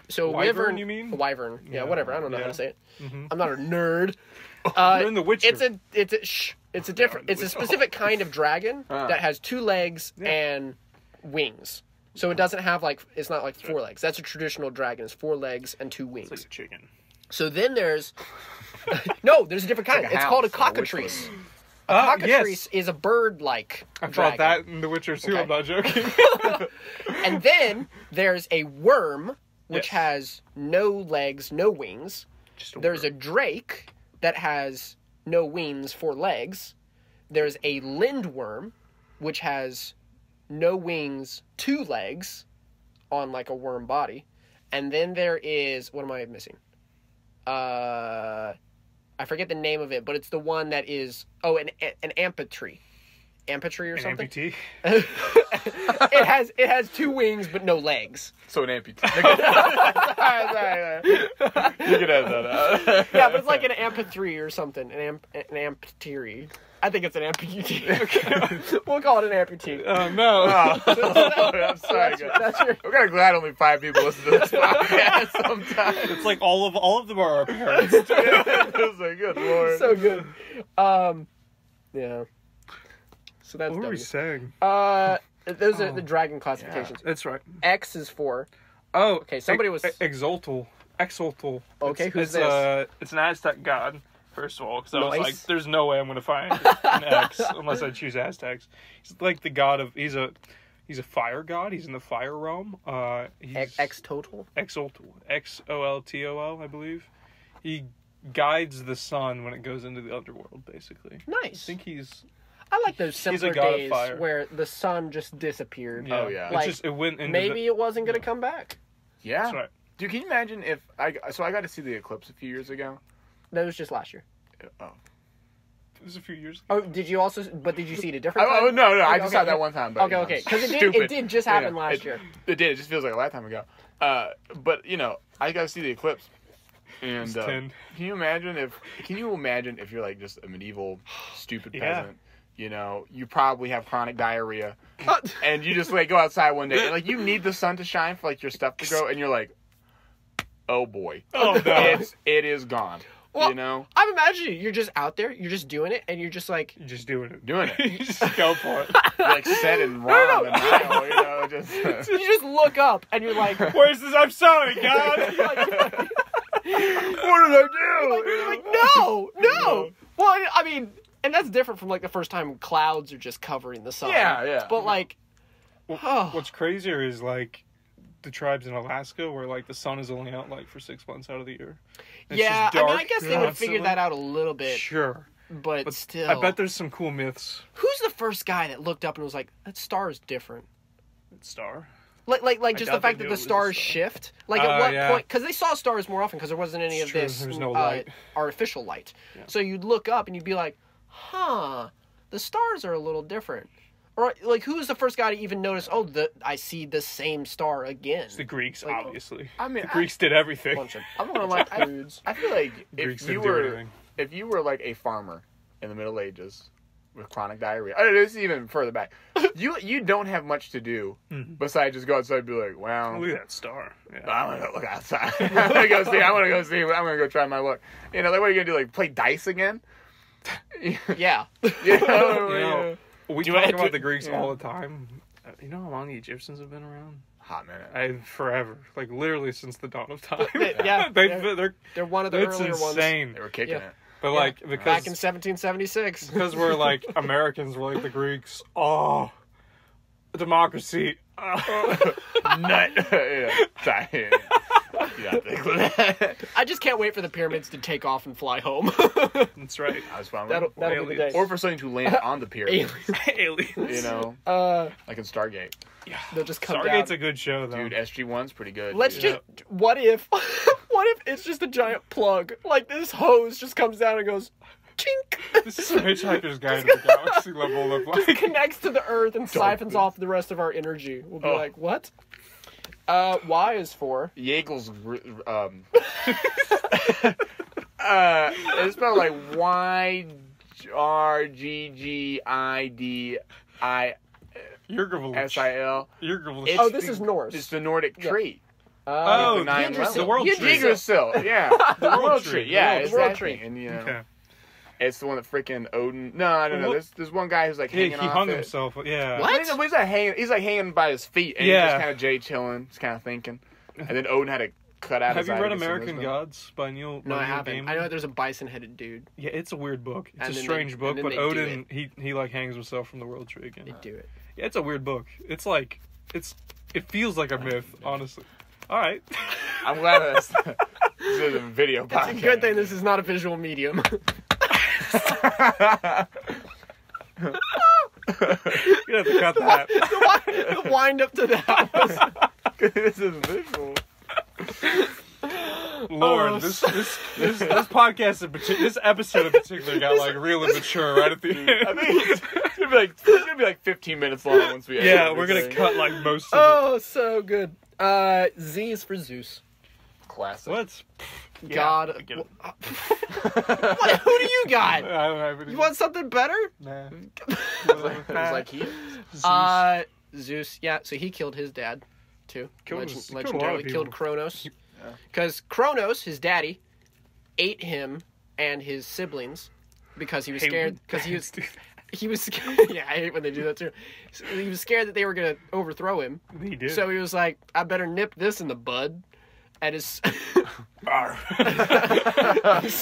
C: So
B: Wyvern,
C: wyvern,
B: you mean?
C: A wyvern. Yeah, whatever. I don't know how
B: Yeah.
C: to say it.
B: Mhm.
C: I'm not a nerd.
B: You're in The Witcher.
C: It's a different. It's a specific kind of dragon that has 2 legs and wings. So it doesn't have like, it's not like 4 legs. That's a traditional dragon. It's 4 legs and 2 wings.
B: It's like a chicken.
C: So then there's no, there's a different kind.
A: like a
C: It's called a
A: house, like a
C: cockatrice.
A: witch
C: A cockatrice is a bird-like
B: I
C: dragon.
B: fought that in The Witcher too.
C: Okay.
B: I'm not joking.
C: And then there's a worm, which
B: Yes.
C: has no legs, no wings. There's a drake that has no wings, 4 legs. There's a lindworm, which has no wings, 2 legs on like a worm body. And then there is, what am I missing? I forget the name of it, but it's the one that is, an amphitree. Amphitree or
B: An
C: something?
B: amputee.
C: It has 2 wings but no legs.
A: So an amputee. You can add that out.
C: Yeah, but it's like an amphitree or something. An amphitree. I think it's an amputee. We'll call it an amputee.
B: Oh no.
A: I'm sorry, guys.
C: That's your...
A: I'm kind of glad only 5 people listen to this podcast sometimes.
B: It's like all of them are our parents.
A: It's like, good lord.
C: So good. Yeah. So that's
B: What were we
C: W.
B: saying?
C: Those are the dragon classifications.
B: That's right.
C: X is for...
B: Oh,
C: Okay, somebody was-
B: Exultal.
C: Okay, who's
B: it's,
C: this?
B: It's an Aztec god. First of all, because I was
C: Nice.
B: like, "There's no way I'm going to find an X unless I choose Aztecs." He's like the god of. He's a fire god. He's in the fire realm. He's
C: X total?
B: Exultal. Xoltol, I believe. He guides the sun when it goes into the underworld. Basically, I
C: Nice.
B: think he's.
C: I like those
B: a
C: simpler
B: god of
C: days
B: fire.
C: where the sun just disappeared.
A: Oh, yeah.
C: Like,
B: it went into
C: maybe it wasn't going to come back.
A: Yeah.
B: That's right.
A: Dude, can you imagine if I got to see the eclipse a few years ago?
C: That was just last year.
A: Oh.
B: It was a few years ago.
C: Oh, did you see it a different time?
A: Oh, no, I
C: Okay,
A: just saw that one time. But,
C: Okay. Because it did just happen last year.
A: It did. It just feels like a lifetime ago. But, I got to see the eclipse. And can you imagine if you're like just a medieval stupid peasant? You probably have chronic diarrhea, and you just like go outside one day, and like you need the sun to shine for like your stuff to grow, and you're like, oh boy, it is gone.
C: Well, I'm imagining you're just out there, you're just doing it, and you're just like...
B: You're just doing it.
A: You
B: just go for it.
A: You're like set and wrong and Nile, just...
C: So you just look up, and you're like...
B: Where's this? I'm sorry, God!
A: What did I do?
C: You're like, no! Well, I mean, and that's different from like the first time clouds are just covering the sun.
A: Yeah.
C: But like...
B: What's crazier is like... the tribes in Alaska where like the sun is only out like for 6 months out of the year. It's
C: I
B: just dark
C: I guess they would figure
B: constantly.
C: that out a little bit.
B: Sure.
C: But still.
B: I bet there's some cool myths.
C: Who's the first guy that looked up and was like, that star is different?
B: Star?
C: Like just the
B: doubt
C: fact
B: they
C: that
B: knew
C: the
B: it was a
C: stars
B: star.
C: shift? Like at what
B: Yeah.
C: point? Because they saw stars more often because there wasn't any
B: It's
C: of
B: true.
C: this
B: There's no light.
C: artificial light.
B: Yeah.
C: So you'd look up and you'd be like, the stars are a little different. Or like, who was the first guy to even notice? Oh, I see the same star again.
B: It's the Greeks,
C: Like,
B: obviously.
A: I mean,
B: the Greeks did everything.
C: Bunch of
A: I'm gonna like
C: dudes.
A: I feel like
B: Greeks
A: if
B: didn't do anything.
A: you were like a farmer in the Middle Ages with chronic diarrhea, this is even further back. You don't have much to do besides just go outside and be like, wow,
B: Look at that star. Yeah.
A: I'm gonna look outside. I'm gonna go see. I'm gonna go try my luck. Like what are you gonna do? Like play dice again?
C: Yeah.
B: We talk about the Greeks all the time. You know how long the Egyptians have been around?
A: Hot minute.
B: Forever. Like literally since the dawn of time.
C: Yeah.
B: They're
C: one of the
B: it's
C: earlier
B: insane.
C: ones.
A: They were kicking
C: Yeah.
A: it.
B: But like
C: Back
B: because
C: in 1776.
B: because we're like Americans, we're like the Greeks. Oh, democracy.
A: Nut. Yeah. Sorry.
C: I just can't wait for the pyramids to take off and fly home.
B: That's right.
A: I was fine.
C: That'll be the day.
A: Or for something to land on the pyramid.
B: Aliens.
A: Like in Stargate.
B: Yeah.
C: They'll just come
B: Stargate's
C: down.
B: a good show though.
A: Dude, SG-1's pretty good.
C: Let's
A: dude.
C: just... What if it's just a giant plug? Like this hose just comes down and goes... Chink!
B: This is some Hitchhiker's Guide to the Galaxy level of like...
C: Connects to the earth and siphons off the rest of our energy. We'll be like, what? Y is for...
A: Yeagel's... it's spelled like Yrggigisid-I-S-I-L.
B: Yrggigisid.
C: This is Norse.
A: It's the Nordic tree.
B: Oh,
A: the
C: Yggdrasil.
B: world tree.
A: Yggdrasil, yeah. The world tree, yeah.
C: The
A: It's
C: world
A: that
C: tree.
A: thing. And,
B: Okay.
A: it's the one that freaking Odin... No, I don't know. There's one guy who's like hanging
B: He
A: off
B: hung
A: it.
B: himself. Yeah.
C: What?
A: He's like hanging. He's like hanging by his feet, and he's just kind of chilling. He's kind of thinking. And then Odin had to cut out.
B: Have
A: his
B: you
A: eye
B: read
A: to get some
B: American
A: wisdom.
B: Gods by Neil?
C: No, I
B: Neil
C: haven't.
B: Gaiman?
C: I know there's a bison-headed dude.
B: Yeah, it's a weird book. It's
C: And
B: a
C: then
B: strange book,
C: then
B: but
C: they do
B: Odin he like hangs himself from the world tree again.
C: They do it.
B: Yeah, it's a weird book. It's like it feels like a myth, honestly. All right.
A: I'm glad this is a video podcast.
C: It's a good thing this is not a visual medium.
B: You have to cut that.
C: The wind up to that was...
A: This is visual.
B: Lord, this podcast this episode in particular got like real immature right at the end.
A: I think it's gonna be like 15 minutes long once we.
B: Yeah,
A: edit
B: we're gonna
A: everything.
B: cut like most of
C: Oh, so good. Z is for Zeus.
A: Classic.
B: it. What?
C: God.
B: I get it.
C: What? Who do you got?
B: I don't have any.
C: You want something better?
B: Nah.
A: It was like he is.
C: Zeus. Yeah, so he killed his dad, too.
B: He killed a lot of
C: Legendarily
B: people.
C: killed Kronos. Because Kronos, his daddy, ate him and his siblings because he was scared. Because he was scared. Yeah, I hate when they do that too. So he was scared that they were gonna overthrow him.
B: He did.
C: So he was like, "I better nip this in the bud." And his,
B: Arr.
C: but then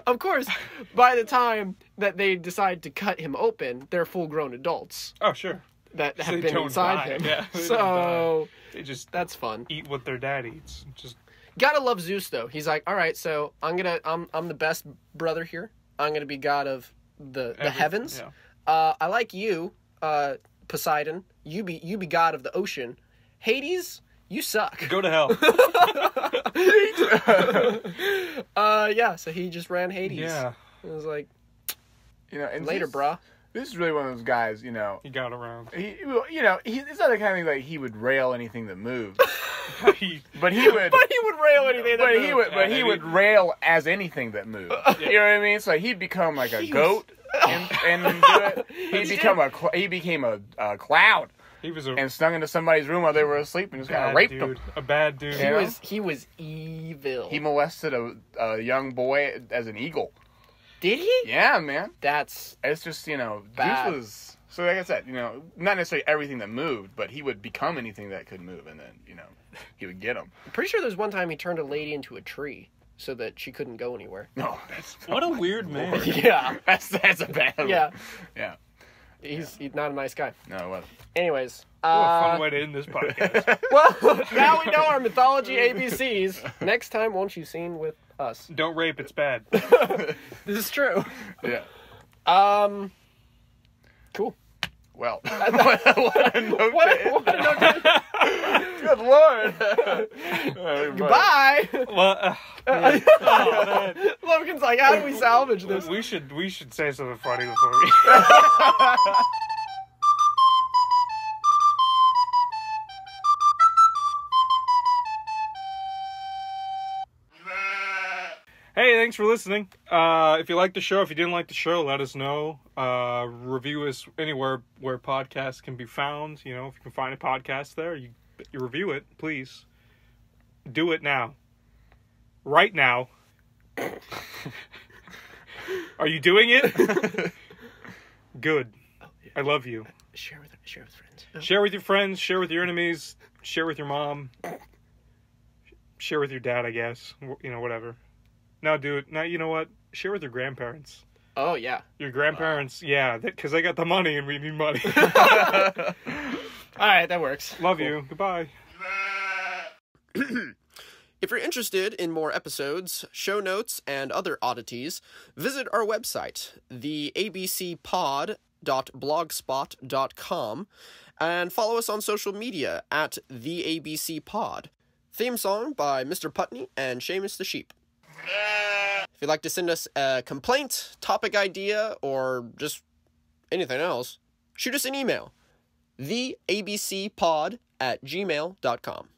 C: of course, by the time that they decide to cut him open, they're full-grown adults
B: Oh, sure.
C: that
B: So
C: have
B: they
C: been
B: don't
C: inside
B: die.
C: him.
B: Yeah, they don't
C: So
B: They just
C: that's fun.
B: eat what their dad eats. Just
C: Gotta love Zeus though. He's like, all right, so I'm the best brother here. I'm gonna be god of the heavens. Yeah. I like you, Poseidon. You be god of the ocean. Hades, you suck.
B: Go to hell.
C: Yeah. So he just ran Hades.
B: Yeah.
C: It was like,
A: and
C: later, brah.
A: This is really one of those guys,
B: He got around.
A: it's not the kind of thing like he would rail anything that moved.
B: But he would
C: rail anything that moved.
A: He would rail as anything that moved. You know what I mean? So he'd become like a goat and do it. He became a cloud.
B: He was
A: and snuck into somebody's room while they were asleep and just kind of raped them.
B: A bad dude.
C: He was evil.
A: He molested a young boy as an eagle.
C: Did he?
A: Yeah, man.
C: It's
A: just,
C: bad.
A: Zeus was... So like I said, not necessarily everything that moved, but he would become anything that could move, and then, he would get them.
C: I'm pretty sure there's one time he turned a lady into a tree so that she couldn't go anywhere.
A: No,
B: what a weird man.
C: Yeah.
A: That's a bad one.
C: Yeah.
A: Yeah.
C: He's not a nice guy.
A: No, it wasn't.
C: Anyways.
B: What a fun way to end this podcast.
C: Well, now we know our mythology ABCs. Next time, won't you sing with us?
B: Don't rape, it's bad.
C: This is true.
A: Yeah.
C: Cool.
A: Well, what a note to end. Good Lord.
C: Goodbye.
B: Well,
C: Logan's like, how do we salvage this?
B: We should say something funny before we... Hey, thanks for listening. If you liked the show, if you didn't like the show, let us know. Review us anywhere where podcasts can be found. If you can find a podcast there, you review it, please. Do it now. Right now. Are you doing it? Good. I love you.
C: Share with friends.
B: Share with your friends. Share with your enemies. Share with your mom. Share with your dad, I guess. Whatever. No, dude. No, you know what? Share with your grandparents.
C: Oh, yeah.
B: Your grandparents, yeah, because they got the money and we need money.
C: All right, that works.
B: Love you. Goodbye.
C: If you're interested in more episodes, show notes, and other oddities, visit our website, theabcpod.blogspot.com, and follow us on social media at theabcpod. Theme song by Mr. Putney and Seamus the Sheep. If you'd like to send us a complaint, topic idea, or just anything else, shoot us an email, theabcpod@gmail.com.